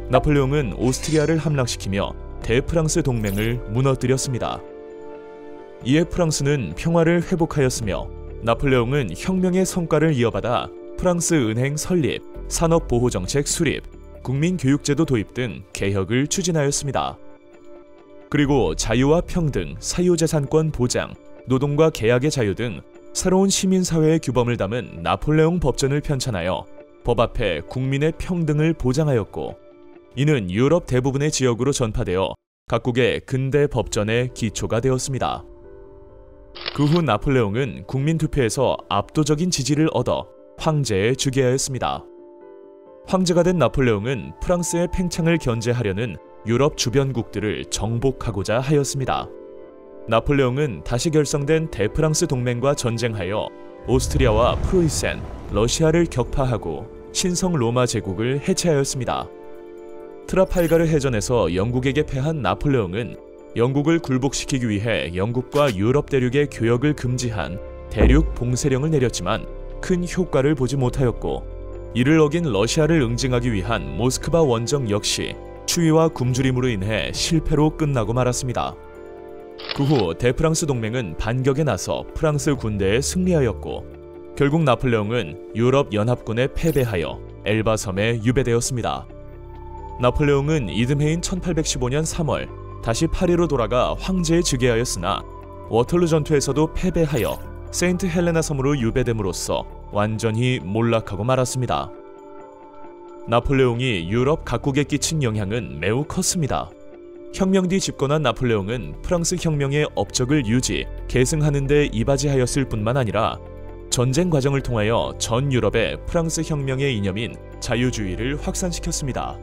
나폴레옹은 오스트리아를 함락시키며 대프랑스 동맹을 무너뜨렸습니다. 이에 프랑스는 평화를 회복하였으며 나폴레옹은 혁명의 성과를 이어받아 프랑스 은행 설립, 산업보호정책 수립, 국민교육제도 도입 등 개혁을 추진하였습니다. 그리고 자유와 평등, 사유재산권 보장, 노동과 계약의 자유 등 새로운 시민사회의 규범을 담은 나폴레옹 법전을 편찬하여 법 앞에 국민의 평등을 보장하였고 이는 유럽 대부분의 지역으로 전파되어 각국의 근대 법전의 기초가 되었습니다. 그 후 나폴레옹은 국민투표에서 압도적인 지지를 얻어 황제에 즉위하였습니다. 황제가 된 나폴레옹은 프랑스의 팽창을 견제하려는 유럽 주변국들을 정복하고자 하였습니다. 나폴레옹은 다시 결성된 대프랑스 동맹과 전쟁하여 오스트리아와 프로이센, 러시아를 격파하고 신성 로마 제국을 해체하였습니다. 트라팔가르 해전에서 영국에게 패한 나폴레옹은 영국을 굴복시키기 위해 영국과 유럽 대륙의 교역을 금지한 대륙 봉쇄령을 내렸지만 큰 효과를 보지 못하였고 이를 어긴 러시아를 응징하기 위한 모스크바 원정 역시 추위와 굶주림으로 인해 실패로 끝나고 말았습니다. 그 후 대프랑스 동맹은 반격에 나서 프랑스 군대에 승리하였고 결국 나폴레옹은 유럽 연합군에 패배하여 엘바 섬에 유배되었습니다. 나폴레옹은 이듬해인 1815년 3월 다시 파리로 돌아가 황제에 즉위하였으나 워털루 전투에서도 패배하여 세인트 헬레나 섬으로 유배됨으로써 완전히 몰락하고 말았습니다. 나폴레옹이 유럽 각국에 끼친 영향은 매우 컸습니다. 혁명 뒤 집권한 나폴레옹은 프랑스 혁명의 업적을 유지, 계승하는 데 이바지하였을 뿐만 아니라 전쟁 과정을 통하여 전 유럽에 프랑스 혁명의 이념인 자유주의를 확산시켰습니다.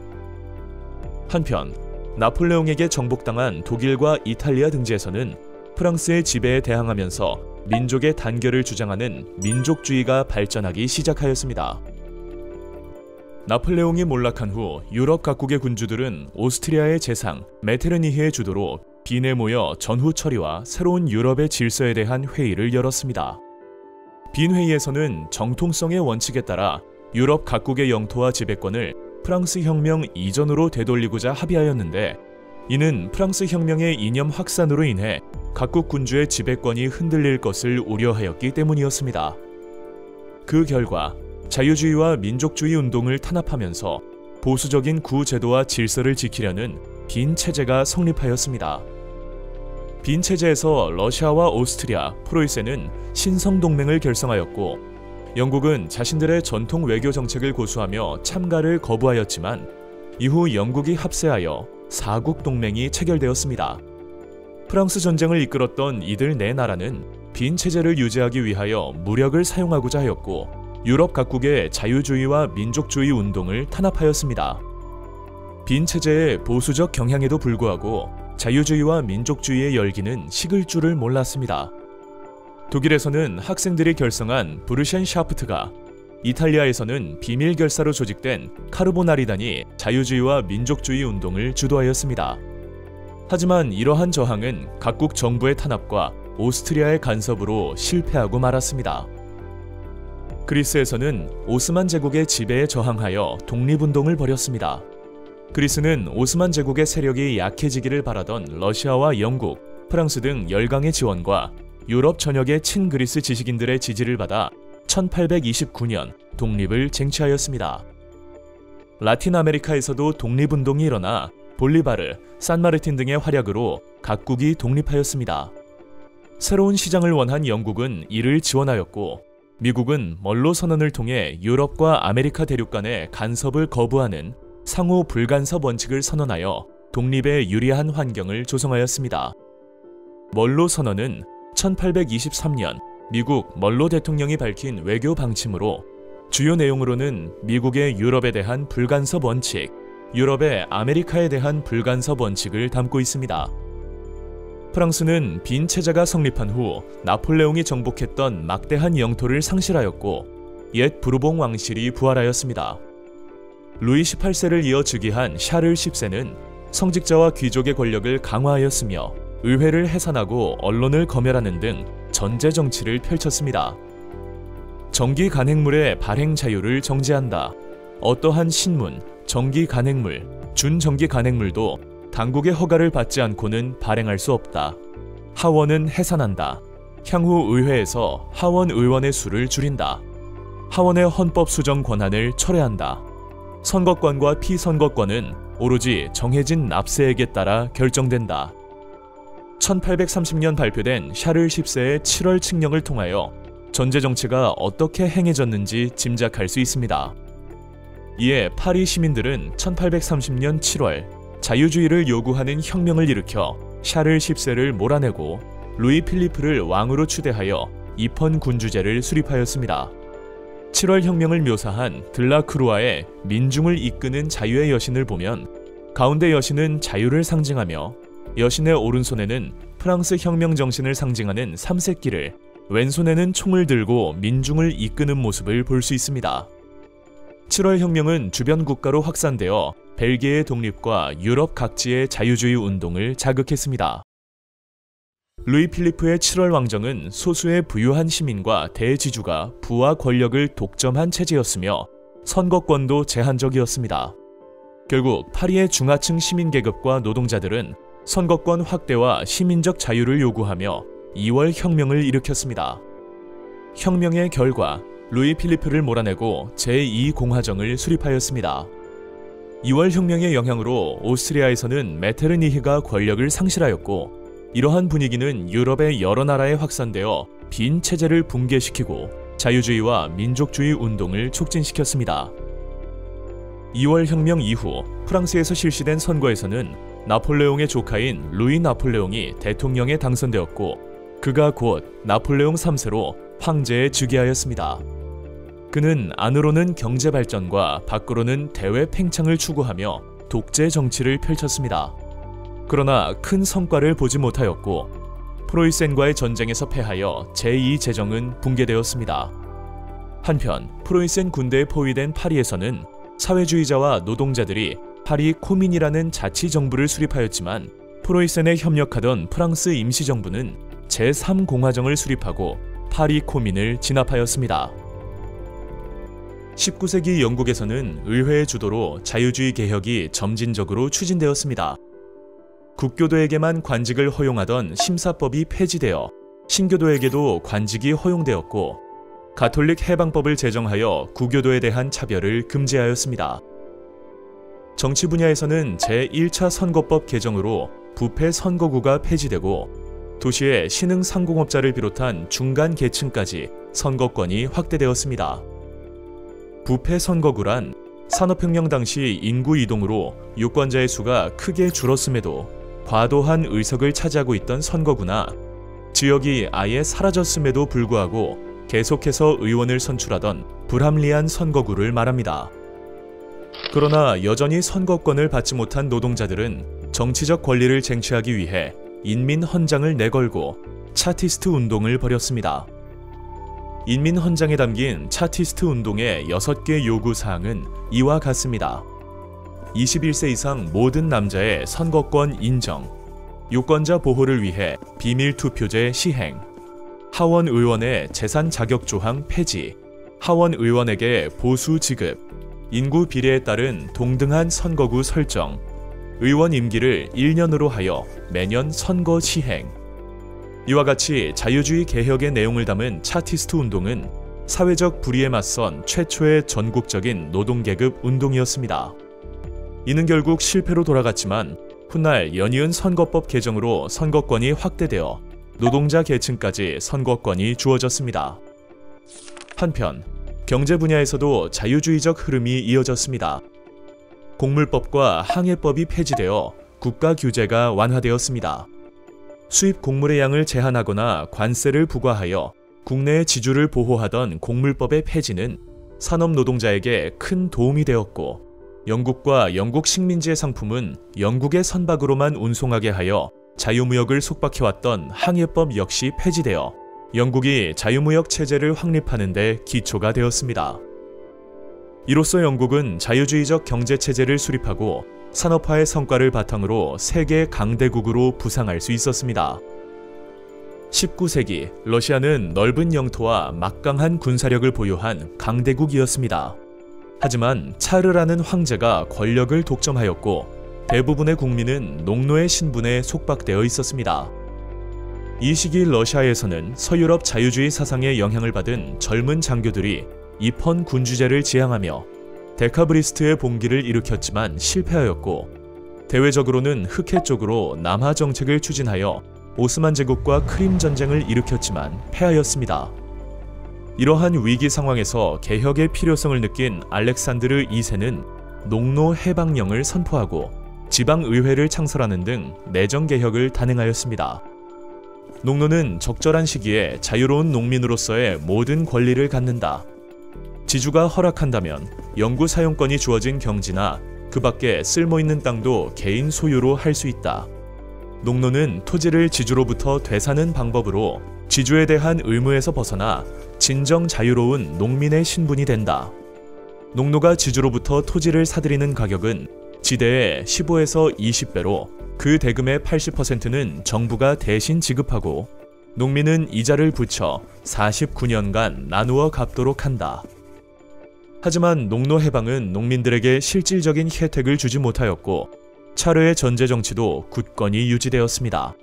한편 나폴레옹에게 정복당한 독일과 이탈리아 등지에서는 프랑스의 지배에 대항하면서 민족의 단결을 주장하는 민족주의가 발전하기 시작하였습니다. 나폴레옹이 몰락한 후 유럽 각국의 군주들은 오스트리아의 재상 메테르니히의 주도로 빈에 모여 전후 처리와 새로운 유럽의 질서에 대한 회의를 열었습니다. 빈 회의에서는 정통성의 원칙에 따라 유럽 각국의 영토와 지배권을 프랑스 혁명 이전으로 되돌리고자 합의하였는데, 이는 프랑스 혁명의 이념 확산으로 인해 각국 군주의 지배권이 흔들릴 것을 우려하였기 때문이었습니다. 그 결과 자유주의와 민족주의 운동을 탄압하면서 보수적인 구제도와 질서를 지키려는 빈 체제가 성립하였습니다. 빈 체제에서 러시아와 오스트리아, 프로이센은 신성 동맹을 결성하였고, 영국은 자신들의 전통 외교 정책을 고수하며 참가를 거부하였지만, 이후 영국이 합세하여 사국 동맹이 체결되었습니다. 프랑스 전쟁을 이끌었던 이들 네 나라는 빈 체제를 유지하기 위하여 무력을 사용하고자 하였고, 유럽 각국의 자유주의와 민족주의 운동을 탄압하였습니다. 빈 체제의 보수적 경향에도 불구하고 자유주의와 민족주의의 열기는 식을 줄을 몰랐습니다. 독일에서는 학생들이 결성한 부르셴샤프트가, 이탈리아에서는 비밀 결사로 조직된 카르보나리단이 자유주의와 민족주의 운동을 주도하였습니다. 하지만 이러한 저항은 각국 정부의 탄압과 오스트리아의 간섭으로 실패하고 말았습니다. 그리스에서는 오스만 제국의 지배에 저항하여 독립운동을 벌였습니다. 그리스는 오스만 제국의 세력이 약해지기를 바라던 러시아와 영국, 프랑스 등 열강의 지원과 유럽 전역의 친그리스 지식인들의 지지를 받아 1829년 독립을 쟁취하였습니다. 라틴 아메리카에서도 독립운동이 일어나 볼리바르, 산마르틴 등의 활약으로 각국이 독립하였습니다. 새로운 시장을 원한 영국은 이를 지원하였고, 미국은 먼로 선언을 통해 유럽과 아메리카 대륙 간의 간섭을 거부하는 상호 불간섭 원칙을 선언하여 독립에 유리한 환경을 조성하였습니다. 먼로 선언은 1823년 미국 먼로 대통령이 밝힌 외교 방침으로, 주요 내용으로는 미국의 유럽에 대한 불간섭 원칙, 유럽의 아메리카에 대한 불간섭 원칙을 담고 있습니다. 프랑스는 빈 체제가 성립한 후 나폴레옹이 정복했던 막대한 영토를 상실하였고, 옛 부르봉 왕실이 부활하였습니다. 루이 18세를 이어 즉위한 샤를 10세는 성직자와 귀족의 권력을 강화하였으며, 의회를 해산하고 언론을 검열하는 등 전제 정치를 펼쳤습니다. 정기 간행물의 발행 자유를 정지한다. 어떠한 신문, 정기 간행물, 준정기 간행물도 당국의 허가를 받지 않고는 발행할 수 없다. 하원은 해산한다. 향후 의회에서 하원 의원의 수를 줄인다. 하원의 헌법 수정 권한을 철회한다. 선거권과 피선거권은 오로지 정해진 납세액에 따라 결정된다. 1830년 발표된 샤를 10세의 7월 칙령을 통하여 전제 정치가 어떻게 행해졌는지 짐작할 수 있습니다. 이에 파리 시민들은 1830년 7월 자유주의를 요구하는 혁명을 일으켜 샤를 10세를 몰아내고 루이 필리프를 왕으로 추대하여 입헌 군주제를 수립하였습니다. 7월 혁명을 묘사한 들라크루아의 민중을 이끄는 자유의 여신을 보면, 가운데 여신은 자유를 상징하며 여신의 오른손에는 프랑스 혁명 정신을 상징하는 삼색기를, 왼손에는 총을 들고 민중을 이끄는 모습을 볼 수 있습니다. 7월 혁명은 주변 국가로 확산되어 벨기에의 독립과 유럽 각지의 자유주의 운동을 자극했습니다. 루이 필리프의 7월 왕정은 소수의 부유한 시민과 대지주가 부와 권력을 독점한 체제였으며, 선거권도 제한적이었습니다. 결국 파리의 중하층 시민 계급과 노동자들은 선거권 확대와 시민적 자유를 요구하며 2월 혁명을 일으켰습니다. 혁명의 결과 루이 필리프를 몰아내고 제2공화정을 수립하였습니다. 2월 혁명의 영향으로 오스트리아에서는 메테르니히가 권력을 상실하였고, 이러한 분위기는 유럽의 여러 나라에 확산되어 빈 체제를 붕괴시키고 자유주의와 민족주의 운동을 촉진시켰습니다. 2월 혁명 이후 프랑스에서 실시된 선거에서는 나폴레옹의 조카인 루이 나폴레옹이 대통령에 당선되었고, 그가 곧 나폴레옹 3세로 황제에 즉위하였습니다. 그는 안으로는 경제 발전과 밖으로는 대외 팽창을 추구하며 독재 정치를 펼쳤습니다. 그러나 큰 성과를 보지 못하였고, 프로이센과의 전쟁에서 패하여 제2제정은 붕괴되었습니다. 한편 프로이센 군대에 포위된 파리에서는 사회주의자와 노동자들이 파리 코민이라는 자치정부를 수립하였지만, 프로이센에 협력하던 프랑스 임시정부는 제3공화정을 수립하고 파리 코민을 진압하였습니다. 19세기 영국에서는 의회의 주도로 자유주의 개혁이 점진적으로 추진되었습니다. 국교도에게만 관직을 허용하던 심사법이 폐지되어 신교도에게도 관직이 허용되었고, 가톨릭 해방법을 제정하여 구교도에 대한 차별을 금지하였습니다. 정치 분야에서는 제1차 선거법 개정으로 부패 선거구가 폐지되고, 도시의 신흥 상공업자를 비롯한 중간 계층까지 선거권이 확대되었습니다. 부패 선거구란 산업혁명 당시 인구 이동으로 유권자의 수가 크게 줄었음에도 과도한 의석을 차지하고 있던 선거구나, 지역이 아예 사라졌음에도 불구하고 계속해서 의원을 선출하던 불합리한 선거구를 말합니다. 그러나 여전히 선거권을 받지 못한 노동자들은 정치적 권리를 쟁취하기 위해 인민헌장을 내걸고 차티스트 운동을 벌였습니다. 인민헌장에 담긴 차티스트 운동의 6개 요구사항은 이와 같습니다. 21세 이상 모든 남자의 선거권 인정, 유권자 보호를 위해 비밀투표제 시행, 하원 의원의 재산 자격 조항 폐지, 하원 의원에게 보수 지급, 인구 비례에 따른 동등한 선거구 설정, 의원 임기를 1년으로 하여 매년 선거 시행. 이와 같이 자유주의 개혁의 내용을 담은 차티스트 운동은 사회적 불의에 맞선 최초의 전국적인 노동계급 운동이었습니다. 이는 결국 실패로 돌아갔지만 훗날 연이은 선거법 개정으로 선거권이 확대되어 노동자 계층까지 선거권이 주어졌습니다. 한편 경제 분야에서도 자유주의적 흐름이 이어졌습니다. 곡물법과 항해법이 폐지되어 국가 규제가 완화되었습니다. 수입 곡물의 양을 제한하거나 관세를 부과하여 국내의 지주를 보호하던 곡물법의 폐지는 산업 노동자에게 큰 도움이 되었고, 영국과 영국 식민지의 상품은 영국의 선박으로만 운송하게 하여 자유무역을 속박해왔던 항해법 역시 폐지되어 영국이 자유무역 체제를 확립하는 데 기초가 되었습니다. 이로써 영국은 자유주의적 경제체제를 수립하고 산업화의 성과를 바탕으로 세계 강대국으로 부상할 수 있었습니다. 19세기 러시아는 넓은 영토와 막강한 군사력을 보유한 강대국이었습니다. 하지만 차르라는 황제가 권력을 독점하였고 대부분의 국민은 농노의 신분에 속박되어 있었습니다. 이 시기 러시아에서는 서유럽 자유주의 사상에 영향을 받은 젊은 장교들이 입헌 군주제를 지향하며 데카브리스트의 봉기를 일으켰지만 실패하였고, 대외적으로는 흑해 쪽으로 남하 정책을 추진하여 오스만 제국과 크림 전쟁을 일으켰지만 패하였습니다. 이러한 위기 상황에서 개혁의 필요성을 느낀 알렉산드르 2세는 농노 해방령을 선포하고 지방의회를 창설하는 등 내정개혁을 단행하였습니다. 농노는 적절한 시기에 자유로운 농민으로서의 모든 권리를 갖는다. 지주가 허락한다면 영구 사용권이 주어진 경지나 그 밖에 쓸모있는 땅도 개인 소유로 할 수 있다. 농노는 토지를 지주로부터 되사는 방법으로 지주에 대한 의무에서 벗어나 진정 자유로운 농민의 신분이 된다. 농노가 지주로부터 토지를 사들이는 가격은 지대의 15에서 20배로 그 대금의 80%는 정부가 대신 지급하고 농민은 이자를 붙여 49년간 나누어 갚도록 한다. 하지만 농노 해방은 농민들에게 실질적인 혜택을 주지 못하였고 차르의 전제 정치도 굳건히 유지되었습니다.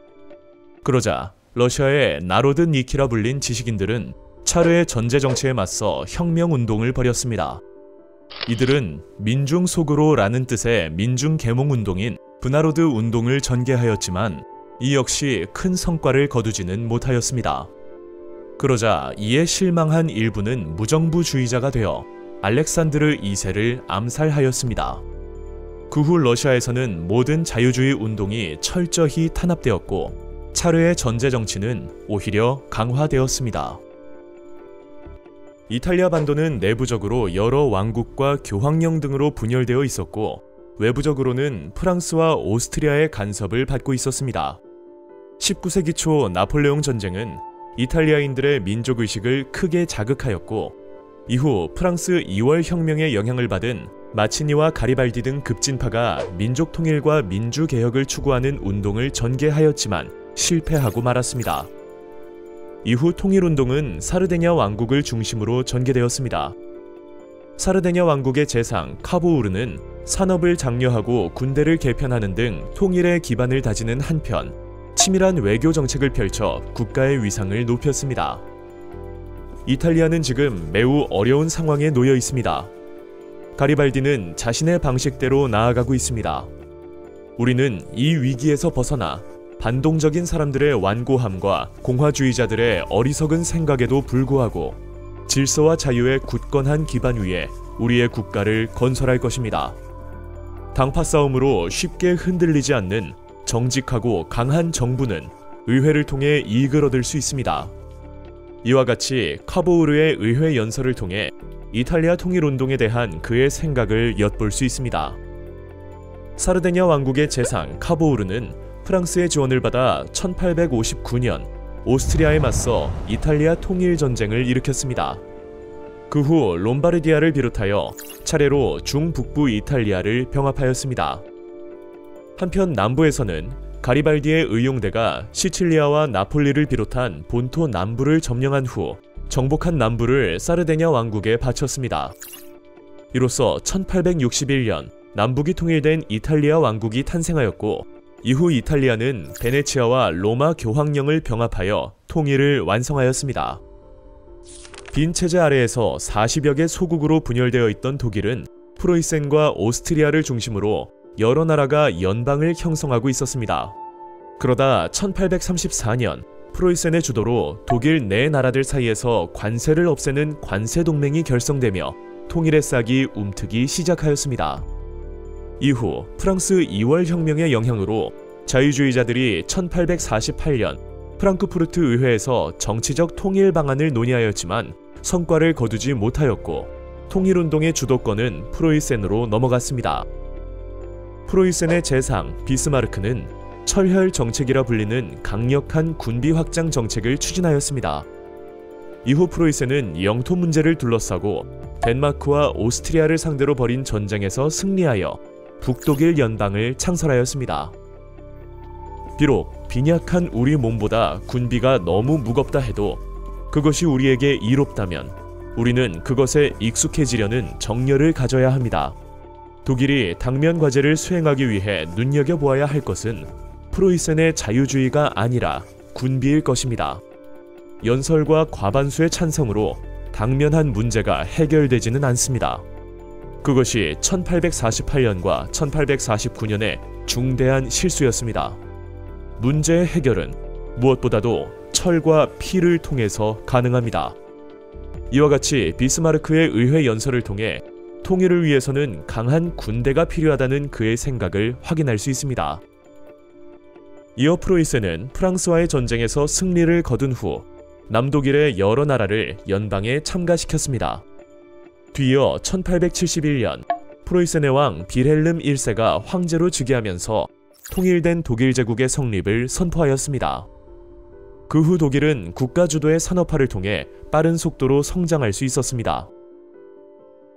그러자 러시아의 나로드 니키라 불린 지식인들은 차르의 전제 정치에 맞서 혁명운동을 벌였습니다. 이들은 민중 속으로라는 뜻의 민중 계몽운동인 브나로드 운동을 전개하였지만 이 역시 큰 성과를 거두지는 못하였습니다. 그러자 이에 실망한 일부는 무정부주의자가 되어 알렉산드르 2세를 암살하였습니다. 그 후 러시아에서는 모든 자유주의 운동이 철저히 탄압되었고 차르의 전제 정치는 오히려 강화되었습니다. 이탈리아 반도는 내부적으로 여러 왕국과 교황령 등으로 분열되어 있었고 외부적으로는 프랑스와 오스트리아의 간섭을 받고 있었습니다. 19세기 초 나폴레옹 전쟁은 이탈리아인들의 민족의식을 크게 자극하였고 이후 프랑스 2월 혁명의 영향을 받은 마치니와 가리발디 등 급진파가 민족 통일과 민주개혁을 추구하는 운동을 전개하였지만 실패하고 말았습니다. 이후 통일운동은 사르데냐 왕국을 중심으로 전개되었습니다. 사르데냐 왕국의 재상 카보우르는 산업을 장려하고 군대를 개편하는 등 통일의 기반을 다지는 한편 치밀한 외교 정책을 펼쳐 국가의 위상을 높였습니다. 이탈리아는 지금 매우 어려운 상황에 놓여 있습니다. 가리발디는 자신의 방식대로 나아가고 있습니다. 우리는 이 위기에서 벗어나 반동적인 사람들의 완고함과 공화주의자들의 어리석은 생각에도 불구하고 질서와 자유의 굳건한 기반 위에 우리의 국가를 건설할 것입니다. 당파 싸움으로 쉽게 흔들리지 않는 정직하고 강한 정부는 의회를 통해 이익을 얻을 수 있습니다. 이와 같이 카보우르의 의회 연설을 통해 이탈리아 통일운동에 대한 그의 생각을 엿볼 수 있습니다. 사르데냐 왕국의 재상 카보우르는 프랑스의 지원을 받아 1859년 오스트리아에 맞서 이탈리아 통일전쟁을 일으켰습니다. 그 후 롬바르디아를 비롯하여 차례로 중북부 이탈리아를 병합하였습니다. 한편 남부에서는 가리발디의 의용대가 시칠리아와 나폴리를 비롯한 본토 남부를 점령한 후 정복한 남부를 사르데냐 왕국에 바쳤습니다. 이로써 1861년 남북이 통일된 이탈리아 왕국이 탄생하였고 이후 이탈리아는 베네치아와 로마 교황령을 병합하여 통일을 완성하였습니다. 빈 체제 아래에서 40여 개 소국으로 분열되어 있던 독일은 프로이센과 오스트리아를 중심으로 여러 나라가 연방을 형성하고 있었습니다. 그러다 1834년 프로이센의 주도로 독일 네 나라들 사이에서 관세를 없애는 관세동맹이 결성되며 통일의 싹이 움트기 시작하였습니다. 이후 프랑스 2월 혁명의 영향으로 자유주의자들이 1848년 프랑크푸르트 의회에서 정치적 통일 방안을 논의하였지만 성과를 거두지 못하였고 통일운동의 주도권은 프로이센으로 넘어갔습니다. 프로이센의 재상 비스마르크는 철혈 정책이라 불리는 강력한 군비 확장 정책을 추진하였습니다. 이후 프로이센은 영토 문제를 둘러싸고 덴마크와 오스트리아를 상대로 벌인 전쟁에서 승리하여 북독일 연방을 창설하였습니다. 비록 빈약한 우리 몸보다 군비가 너무 무겁다 해도 그것이 우리에게 이롭다면 우리는 그것에 익숙해지려는 정열을 가져야 합니다. 독일이 당면 과제를 수행하기 위해 눈여겨보아야 할 것은 프로이센의 자유주의가 아니라 군비일 것입니다. 연설과 과반수의 찬성으로 당면한 문제가 해결되지는 않습니다. 그것이 1848년과 1849년의 중대한 실수였습니다. 문제의 해결은 무엇보다도 철과 피를 통해서 가능합니다. 이와 같이 비스마르크의 의회 연설을 통해 통일을 위해서는 강한 군대가 필요하다는 그의 생각을 확인할 수 있습니다. 이어 프로이센은 프랑스와의 전쟁에서 승리를 거둔 후 남독일의 여러 나라를 연방에 참가시켰습니다. 뒤이어 1871년 프로이센의 왕 빌헬름 1세가 황제로 즉위하면서 통일된 독일 제국의 성립을 선포하였습니다. 그 후 독일은 국가 주도의 산업화를 통해 빠른 속도로 성장할 수 있었습니다.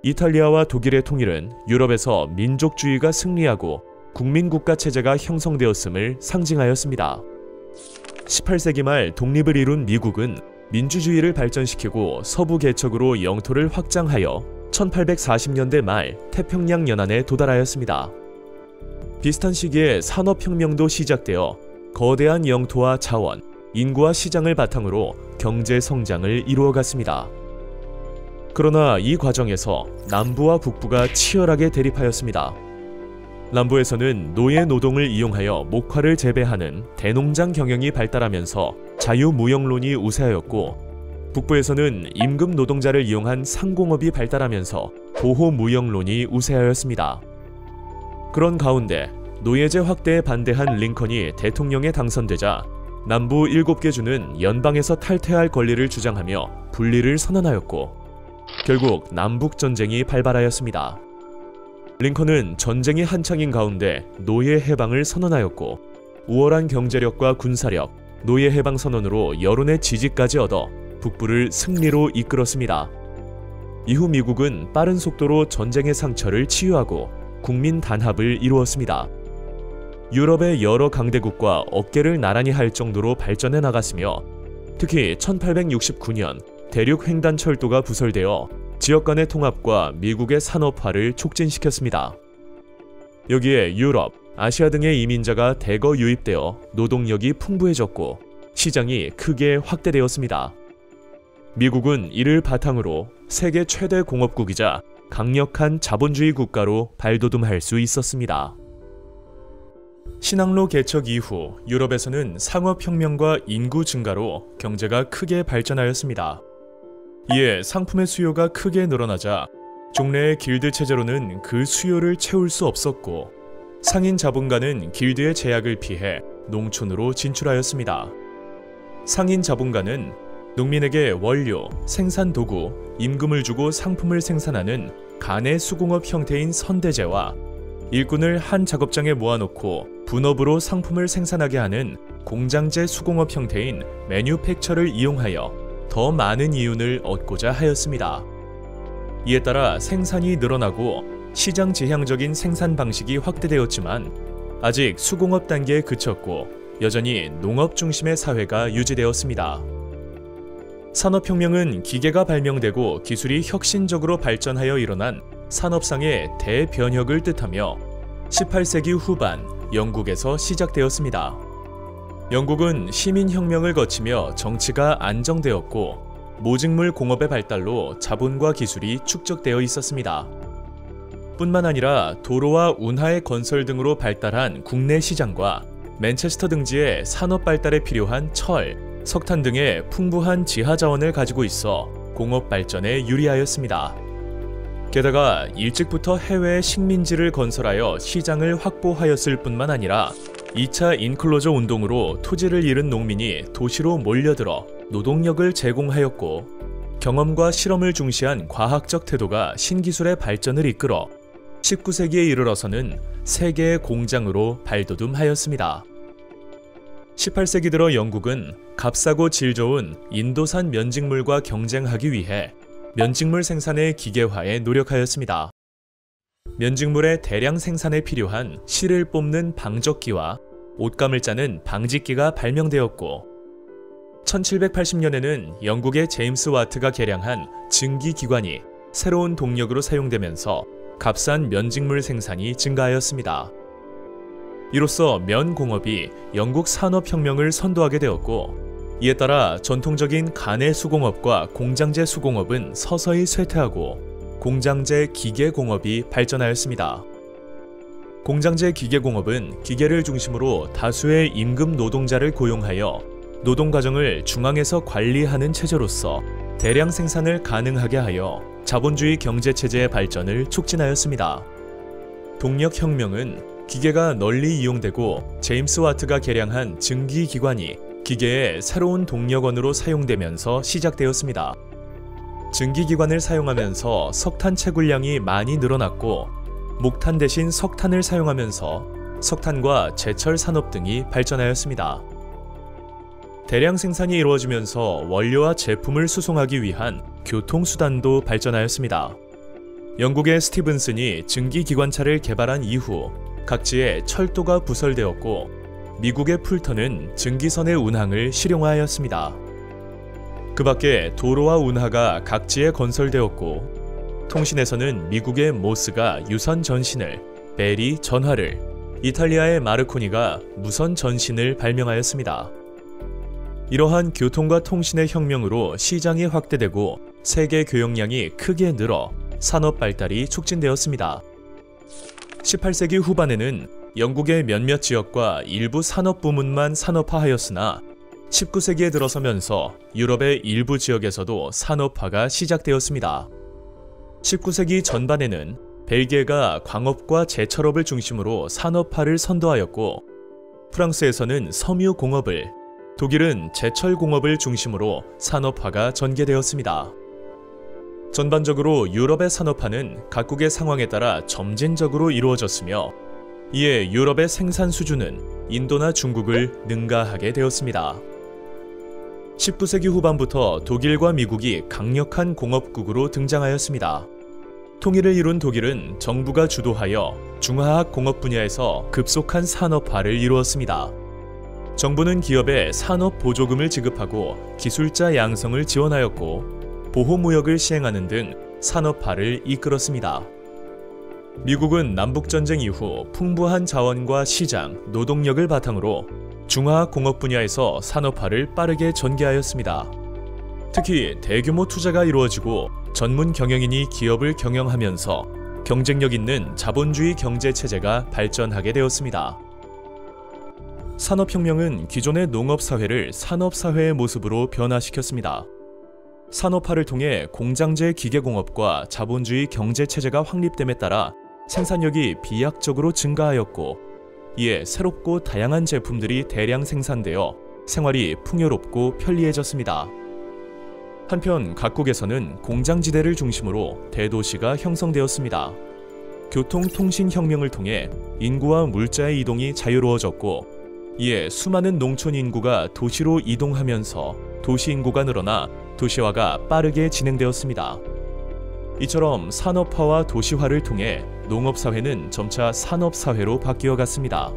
이탈리아와 독일의 통일은 유럽에서 민족주의가 승리하고 국민국가 체제가 형성되었음을 상징하였습니다. 18세기 말 독립을 이룬 미국은 민주주의를 발전시키고 서부 개척으로 영토를 확장하여 1840년대 말 태평양 연안에 도달하였습니다. 비슷한 시기에 산업혁명도 시작되어 거대한 영토와 자원, 인구와 시장을 바탕으로 경제 성장을 이루어갔습니다. 그러나 이 과정에서 남부와 북부가 치열하게 대립하였습니다. 남부에서는 노예 노동을 이용하여 목화를 재배하는 대농장 경영이 발달하면서 자유무역론이 우세하였고 북부에서는 임금 노동자를 이용한 상공업이 발달하면서 보호무역론이 우세하였습니다. 그런 가운데 노예제 확대에 반대한 링컨이 대통령에 당선되자 남부 7개 주는 연방에서 탈퇴할 권리를 주장하며 분리를 선언하였고 결국 남북전쟁이 발발하였습니다. 링컨은 전쟁이 한창인 가운데 노예 해방을 선언하였고 우월한 경제력과 군사력, 노예 해방 선언으로 여론의 지지까지 얻어 북부를 승리로 이끌었습니다. 이후 미국은 빠른 속도로 전쟁의 상처를 치유하고 국민 단합을 이루었습니다. 유럽의 여러 강대국과 어깨를 나란히 할 정도로 발전해 나갔으며 특히 1869년 대륙횡단철도가 부설되어 지역 간의 통합과 미국의 산업화를 촉진시켰습니다. 여기에 유럽, 아시아 등의 이민자가 대거 유입되어 노동력이 풍부해졌고 시장이 크게 확대되었습니다. 미국은 이를 바탕으로 세계 최대 공업국이자 강력한 자본주의 국가로 발돋움할 수 있었습니다. 신항로 개척 이후 유럽에서는 상업혁명과 인구 증가로 경제가 크게 발전하였습니다. 이에 상품의 수요가 크게 늘어나자 종래의 길드 체제로는 그 수요를 채울 수 없었고 상인 자본가는 길드의 제약을 피해 농촌으로 진출하였습니다. 상인 자본가는 농민에게 원료, 생산 도구, 임금을 주고 상품을 생산하는 간의 수공업 형태인 선대제와 일꾼을 한 작업장에 모아놓고 분업으로 상품을 생산하게 하는 공장제 수공업 형태인 매뉴팩처를 이용하여 더 많은 이윤을 얻고자 하였습니다. 이에 따라 생산이 늘어나고 시장 지향적인 생산 방식이 확대되었지만 아직 수공업 단계에 그쳤고 여전히 농업 중심의 사회가 유지되었습니다. 산업혁명은 기계가 발명되고 기술이 혁신적으로 발전하여 일어난 산업상의 대변혁을 뜻하며 18세기 후반 영국에서 시작되었습니다. 영국은 시민혁명을 거치며 정치가 안정되었고 모직물 공업의 발달로 자본과 기술이 축적되어 있었습니다. 뿐만 아니라 도로와 운하의 건설 등으로 발달한 국내 시장과 맨체스터 등지의 산업 발달에 필요한 철, 석탄 등의 풍부한 지하 자원을 가지고 있어 공업 발전에 유리하였습니다. 게다가 일찍부터 해외에 식민지를 건설하여 시장을 확보하였을 뿐만 아니라 2차 인클로저 운동으로 토지를 잃은 농민이 도시로 몰려들어 노동력을 제공하였고 경험과 실험을 중시한 과학적 태도가 신기술의 발전을 이끌어 19세기에 이르러서는 세계의 공장으로 발돋움하였습니다. 18세기 들어 영국은 값싸고 질 좋은 인도산 면직물과 경쟁하기 위해 면직물 생산의 기계화에 노력하였습니다. 면직물의 대량 생산에 필요한 실을 뽑는 방적기와 옷감을 짜는 방직기가 발명되었고 1780년에는 영국의 제임스 와트가 개량한 증기기관이 새로운 동력으로 사용되면서 값싼 면직물 생산이 증가하였습니다. 이로써 면공업이 영국 산업혁명을 선도하게 되었고 이에 따라 전통적인 간의 수공업과 공장제 수공업은 서서히 쇠퇴하고 공장제 기계공업이 발전하였습니다. 공장제 기계공업은 기계를 중심으로 다수의 임금 노동자를 고용하여 노동과정을 중앙에서 관리하는 체제로서 대량 생산을 가능하게 하여 자본주의 경제체제의 발전을 촉진하였습니다. 동력혁명은 기계가 널리 이용되고 제임스 와트가 개량한 증기기관이 기계의 새로운 동력원으로 사용되면서 시작되었습니다. 증기기관을 사용하면서 석탄 채굴량이 많이 늘어났고 목탄 대신 석탄을 사용하면서 석탄과 제철 산업 등이 발전하였습니다. 대량 생산이 이루어지면서 원료와 제품을 수송하기 위한 교통수단도 발전하였습니다. 영국의 스티븐슨이 증기기관차를 개발한 이후 각지에 철도가 부설되었고 미국의 풀턴은 증기선의 운항을 실용화하였습니다. 그 밖에 도로와 운하가 각지에 건설되었고 통신에서는 미국의 모스가 유선 전신을, 벨이 전화를, 이탈리아의 마르코니가 무선 전신을 발명하였습니다. 이러한 교통과 통신의 혁명으로 시장이 확대되고 세계 교역량이 크게 늘어 산업 발달이 촉진되었습니다. 18세기 후반에는 영국의 몇몇 지역과 일부 산업 부문만 산업화하였으나 19세기에 들어서면서 유럽의 일부 지역에서도 산업화가 시작되었습니다. 19세기 전반에는 벨기에가 광업과 제철업을 중심으로 산업화를 선도하였고 프랑스에서는 섬유공업을, 독일은 제철공업을 중심으로 산업화가 전개되었습니다. 전반적으로 유럽의 산업화는 각국의 상황에 따라 점진적으로 이루어졌으며 이에 유럽의 생산 수준은 인도나 중국을 능가하게 되었습니다. 19세기 후반부터 독일과 미국이 강력한 공업국으로 등장하였습니다. 통일을 이룬 독일은 정부가 주도하여 중화학 공업 분야에서 급속한 산업화를 이루었습니다. 정부는 기업에 산업 보조금을 지급하고 기술자 양성을 지원하였고 보호무역을 시행하는 등 산업화를 이끌었습니다. 미국은 남북전쟁 이후 풍부한 자원과 시장, 노동력을 바탕으로 중화공업 분야에서 산업화를 빠르게 전개하였습니다. 특히 대규모 투자가 이루어지고 전문 경영인이 기업을 경영하면서 경쟁력 있는 자본주의 경제 체제가 발전하게 되었습니다. 산업혁명은 기존의 농업사회를 산업사회의 모습으로 변화시켰습니다. 산업화를 통해 공장제 기계공업과 자본주의 경제체제가 확립됨에 따라 생산력이 비약적으로 증가하였고, 이에 새롭고 다양한 제품들이 대량 생산되어 생활이 풍요롭고 편리해졌습니다. 한편 각국에서는 공장지대를 중심으로 대도시가 형성되었습니다. 교통통신혁명을 통해 인구와 물자의 이동이 자유로워졌고, 이에 수많은 농촌 인구가 도시로 이동하면서 도시 인구가 늘어나 도시화가 빠르게 진행되었습니다. 이처럼 산업화와 도시화를 통해 농업사회는 점차 산업사회로 바뀌어갔습니다.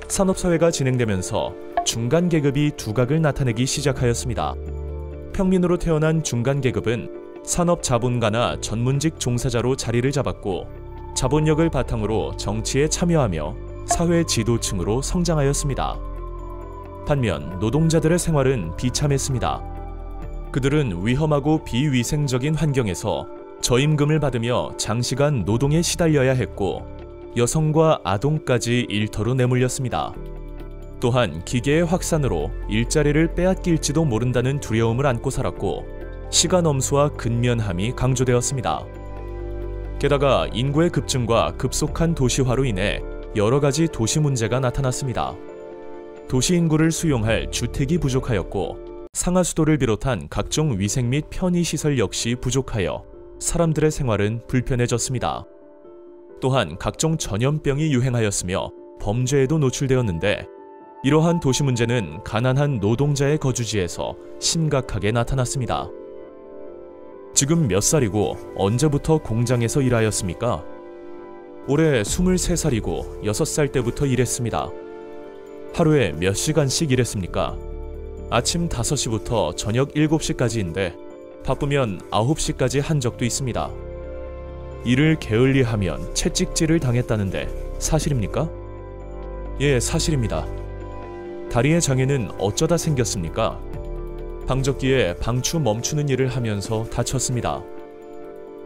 산업사회가 진행되면서 중간계급이 두각을 나타내기 시작하였습니다. 평민으로 태어난 중간계급은 산업자본가나 전문직 종사자로 자리를 잡았고, 자본력을 바탕으로 정치에 참여하며 사회 지도층으로 성장하였습니다. 반면 노동자들의 생활은 비참했습니다. 그들은 위험하고 비위생적인 환경에서 저임금을 받으며 장시간 노동에 시달려야 했고, 여성과 아동까지 일터로 내몰렸습니다. 또한 기계의 확산으로 일자리를 빼앗길지도 모른다는 두려움을 안고 살았고, 시간 엄수와 근면함이 강조되었습니다. 게다가 인구의 급증과 급속한 도시화로 인해 여러 가지 도시 문제가 나타났습니다. 도시 인구를 수용할 주택이 부족하였고, 상하수도를 비롯한 각종 위생 및 편의시설 역시 부족하여 사람들의 생활은 불편해졌습니다. 또한 각종 전염병이 유행하였으며 범죄에도 노출되었는데, 이러한 도시 문제는 가난한 노동자의 거주지에서 심각하게 나타났습니다. 지금 몇 살이고 언제부터 공장에서 일하였습니까? 올해 23살이고 6살 때부터 일했습니다. 하루에 몇 시간씩 일했습니까? 아침 5시부터 저녁 7시까지인데 바쁘면 9시까지 한 적도 있습니다. 일을 게을리하면 채찍질을 당했다는데 사실입니까? 예, 사실입니다. 다리의 장애는 어쩌다 생겼습니까? 방적기에 방추 멈추는 일을 하면서 다쳤습니다.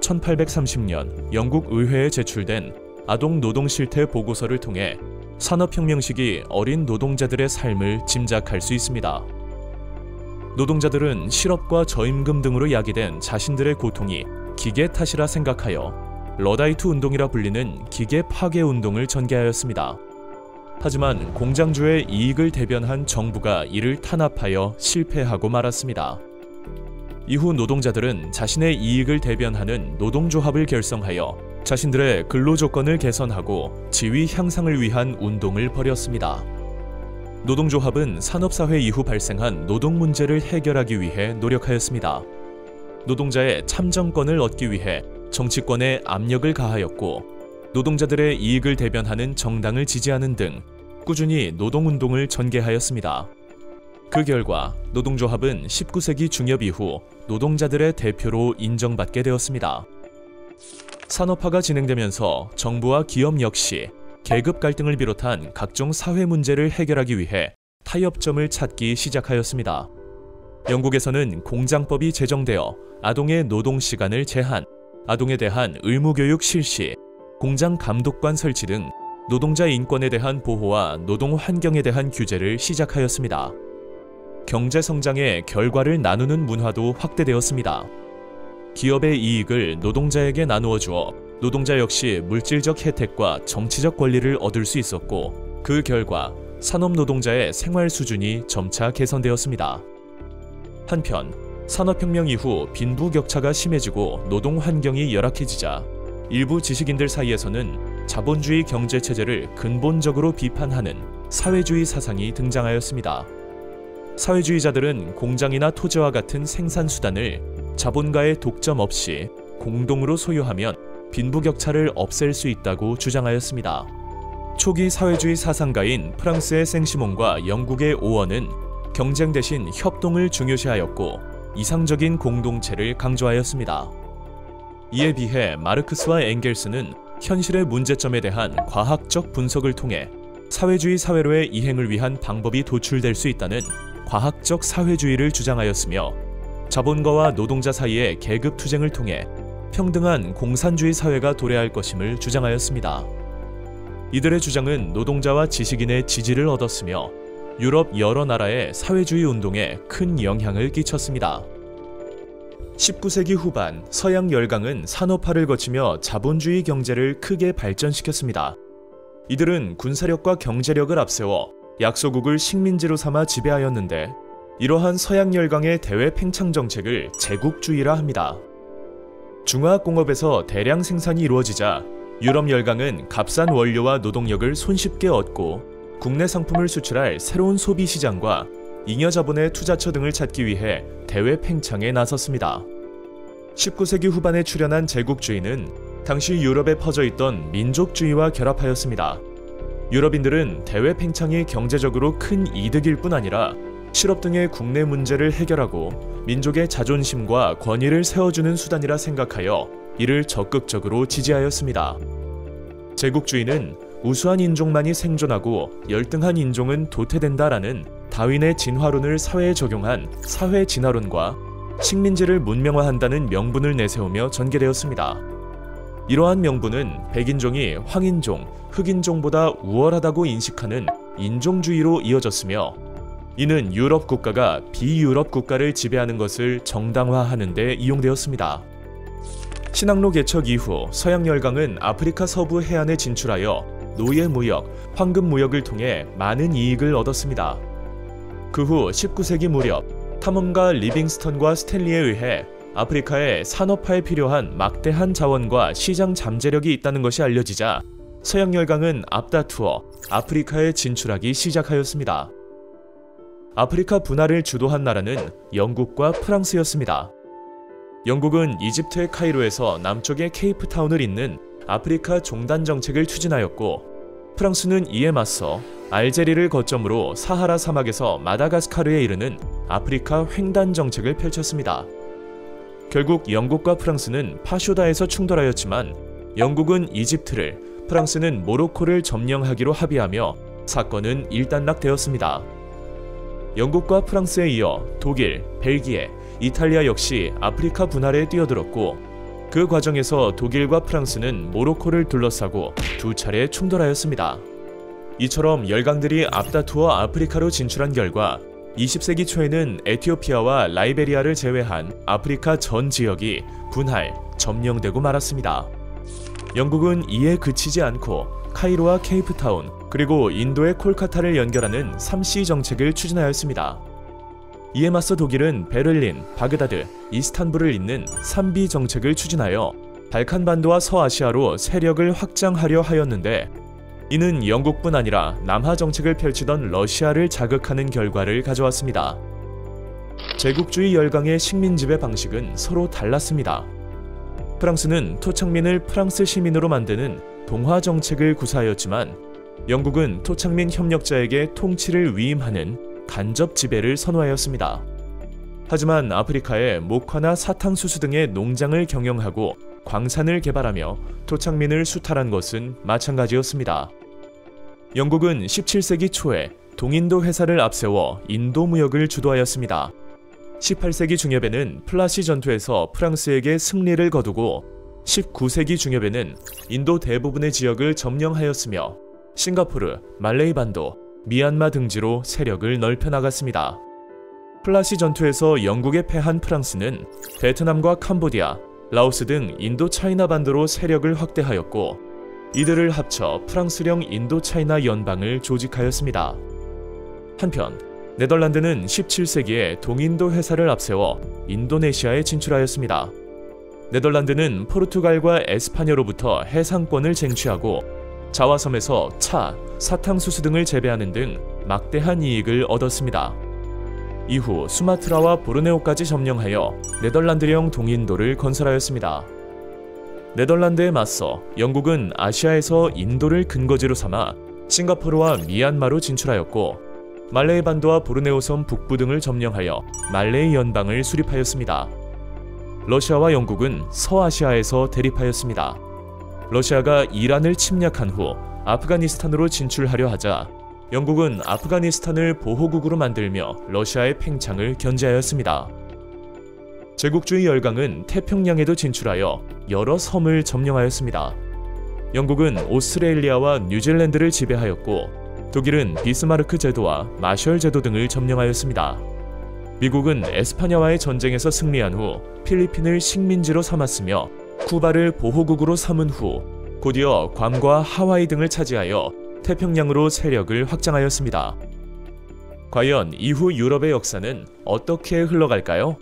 1830년 영국 의회에 제출된 아동 노동 실태 보고서를 통해 산업혁명 시기 어린 노동자들의 삶을 짐작할 수 있습니다. 노동자들은 실업과 저임금 등으로 야기된 자신들의 고통이 기계 탓이라 생각하여 러다이트 운동이라 불리는 기계 파괴 운동을 전개하였습니다. 하지만 공장주의 이익을 대변한 정부가 이를 탄압하여 실패하고 말았습니다. 이후 노동자들은 자신의 이익을 대변하는 노동조합을 결성하여 자신들의 근로조건을 개선하고 지위 향상을 위한 운동을 벌였습니다. 노동조합은 산업사회 이후 발생한 노동 문제를 해결하기 위해 노력하였습니다. 노동자의 참정권을 얻기 위해 정치권에 압력을 가하였고, 노동자들의 이익을 대변하는 정당을 지지하는 등 꾸준히 노동운동을 전개하였습니다. 그 결과 노동조합은 19세기 중엽 이후 노동자들의 대표로 인정받게 되었습니다. 산업화가 진행되면서 정부와 기업 역시 계급 갈등을 비롯한 각종 사회 문제를 해결하기 위해 타협점을 찾기 시작하였습니다. 영국에서는 공장법이 제정되어 아동의 노동 시간을 제한, 아동에 대한 의무교육 실시, 공장 감독관 설치 등 노동자 인권에 대한 보호와 노동 환경에 대한 규제를 시작하였습니다. 경제 성장의 결과를 나누는 문화도 확대되었습니다. 기업의 이익을 노동자에게 나누어 주어 노동자 역시 물질적 혜택과 정치적 권리를 얻을 수 있었고, 그 결과 산업 노동자의 생활 수준이 점차 개선되었습니다. 한편 산업혁명 이후 빈부격차가 심해지고 노동 환경이 열악해지자 일부 지식인들 사이에서는 자본주의 경제체제를 근본적으로 비판하는 사회주의 사상이 등장하였습니다. 사회주의자들은 공장이나 토지와 같은 생산수단을 자본가의 독점 없이 공동으로 소유하면 빈부격차를 없앨 수 있다고 주장하였습니다. 초기 사회주의 사상가인 프랑스의 생시몬과 영국의 오원은 경쟁 대신 협동을 중요시하였고 이상적인 공동체를 강조하였습니다. 이에 비해 마르크스와 엥겔스는 현실의 문제점에 대한 과학적 분석을 통해 사회주의 사회로의 이행을 위한 방법이 도출될 수 있다는 과학적 사회주의를 주장하였으며, 자본가와 노동자 사이의 계급 투쟁을 통해 평등한 공산주의 사회가 도래할 것임을 주장하였습니다. 이들의 주장은 노동자와 지식인의 지지를 얻었으며 유럽 여러 나라의 사회주의 운동에 큰 영향을 끼쳤습니다. 19세기 후반 서양 열강은 산업화를 거치며 자본주의 경제를 크게 발전시켰습니다. 이들은 군사력과 경제력을 앞세워 약소국을 식민지로 삼아 지배하였는데, 이러한 서양 열강의 대외 팽창 정책을 제국주의라 합니다. 중화학공업에서 대량 생산이 이루어지자 유럽 열강은 값싼 원료와 노동력을 손쉽게 얻고 국내 상품을 수출할 새로운 소비 시장과 잉여 자본의 투자처 등을 찾기 위해 대외 팽창에 나섰습니다. 19세기 후반에 출현한 제국주의는 당시 유럽에 퍼져 있던 민족주의와 결합하였습니다. 유럽인들은 대외 팽창이 경제적으로 큰 이득일 뿐 아니라 실업 등의 국내 문제를 해결하고 민족의 자존심과 권위를 세워주는 수단이라 생각하여 이를 적극적으로 지지하였습니다. 제국주의는 우수한 인종만이 생존하고 열등한 인종은 도태된다라는 다윈의 진화론을 사회에 적용한 사회 진화론과 식민지를 문명화한다는 명분을 내세우며 전개되었습니다. 이러한 명분은 백인종이 황인종, 흑인종보다 우월하다고 인식하는 인종주의로 이어졌으며, 이는 유럽 국가가 비유럽 국가를 지배하는 것을 정당화하는 데 이용되었습니다. 신항로 개척 이후 서양 열강은 아프리카 서부 해안에 진출하여 노예 무역, 황금 무역을 통해 많은 이익을 얻었습니다. 그 후 19세기 무렵 탐험가 리빙스턴과 스탠리에 의해 아프리카에 산업화에 필요한 막대한 자원과 시장 잠재력이 있다는 것이 알려지자 서양 열강은 앞다투어 아프리카에 진출하기 시작하였습니다. 아프리카 분화를 주도한 나라는 영국과 프랑스였습니다. 영국은 이집트의 카이로에서 남쪽의 케이프타운을 잇는 아프리카 종단 정책을 추진하였고, 프랑스는 이에 맞서 알제리를 거점으로 사하라 사막에서 마다가스카르에 이르는 아프리카 횡단 정책을 펼쳤습니다. 결국 영국과 프랑스는 파쇼다에서 충돌하였지만 영국은 이집트를, 프랑스는 모로코를 점령하기로 합의하며 사건은 일단락되었습니다. 영국과 프랑스에 이어 독일, 벨기에, 이탈리아 역시 아프리카 분할에 뛰어들었고, 그 과정에서 독일과 프랑스는 모로코를 둘러싸고 두 차례 충돌하였습니다. 이처럼 열강들이 앞다투어 아프리카로 진출한 결과 20세기 초에는 에티오피아와 라이베리아를 제외한 아프리카 전 지역이 분할, 점령되고 말았습니다. 영국은 이에 그치지 않고 카이로와 케이프타운, 그리고 인도의 콜카타를 연결하는 3C 정책을 추진하였습니다. 이에 맞서 독일은 베를린, 바그다드, 이스탄불을 잇는 3B 정책을 추진하여 발칸반도와 서아시아로 세력을 확장하려 하였는데, 이는 영국뿐 아니라 남하 정책을 펼치던 러시아를 자극하는 결과를 가져왔습니다. 제국주의 열강의 식민 지배 방식은 서로 달랐습니다. 프랑스는 토착민을 프랑스 시민으로 만드는 동화 정책을 구사하였지만, 영국은 토착민 협력자에게 통치를 위임하는 간접 지배를 선호하였습니다. 하지만 아프리카에 목화나 사탕수수 등의 농장을 경영하고 광산을 개발하며 토착민을 수탈한 것은 마찬가지였습니다. 영국은 17세기 초에 동인도 회사를 앞세워 인도 무역을 주도하였습니다. 18세기 중엽에는 플라시 전투에서 프랑스에게 승리를 거두고 19세기 중엽에는 인도 대부분의 지역을 점령하였으며 싱가포르, 말레이 반도, 미얀마 등지로 세력을 넓혀 나갔습니다. 플라시 전투에서 영국에 패한 프랑스는 베트남과 캄보디아, 라오스 등 인도 차이나 반도로 세력을 확대하였고, 이들을 합쳐 프랑스령 인도 차이나 연방을 조직하였습니다. 한편 네덜란드는 17세기에 동인도 회사를 앞세워 인도네시아에 진출하였습니다. 네덜란드는 포르투갈과 에스파냐로부터 해상권을 쟁취하고 자와섬에서 차, 사탕수수 등을 재배하는 등 막대한 이익을 얻었습니다. 이후 수마트라와 보르네오까지 점령하여 네덜란드령 동인도를 건설하였습니다. 네덜란드에 맞서 영국은 아시아에서 인도를 근거지로 삼아 싱가포르와 미얀마로 진출하였고, 말레이 반도와 보르네오 섬 북부 등을 점령하여 말레이 연방을 수립하였습니다. 러시아와 영국은 서아시아에서 대립하였습니다. 러시아가 이란을 침략한 후 아프가니스탄으로 진출하려 하자 영국은 아프가니스탄을 보호국으로 만들며 러시아의 팽창을 견제하였습니다. 제국주의 열강은 태평양에도 진출하여 여러 섬을 점령하였습니다. 영국은 오스트레일리아와 뉴질랜드를 지배하였고 독일은 비스마르크 제도와 마셜 제도 등을 점령하였습니다. 미국은 에스파냐와의 전쟁에서 승리한 후 필리핀을 식민지로 삼았으며 쿠바를 보호국으로 삼은 후 곧이어 괌과 하와이 등을 차지하여 태평양으로 세력을 확장하였습니다. 과연 이후 유럽의 역사는 어떻게 흘러갈까요?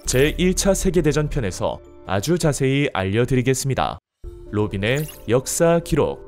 제1차 세계대전 편에서 아주 자세히 알려드리겠습니다. 로빈의 역사 기록.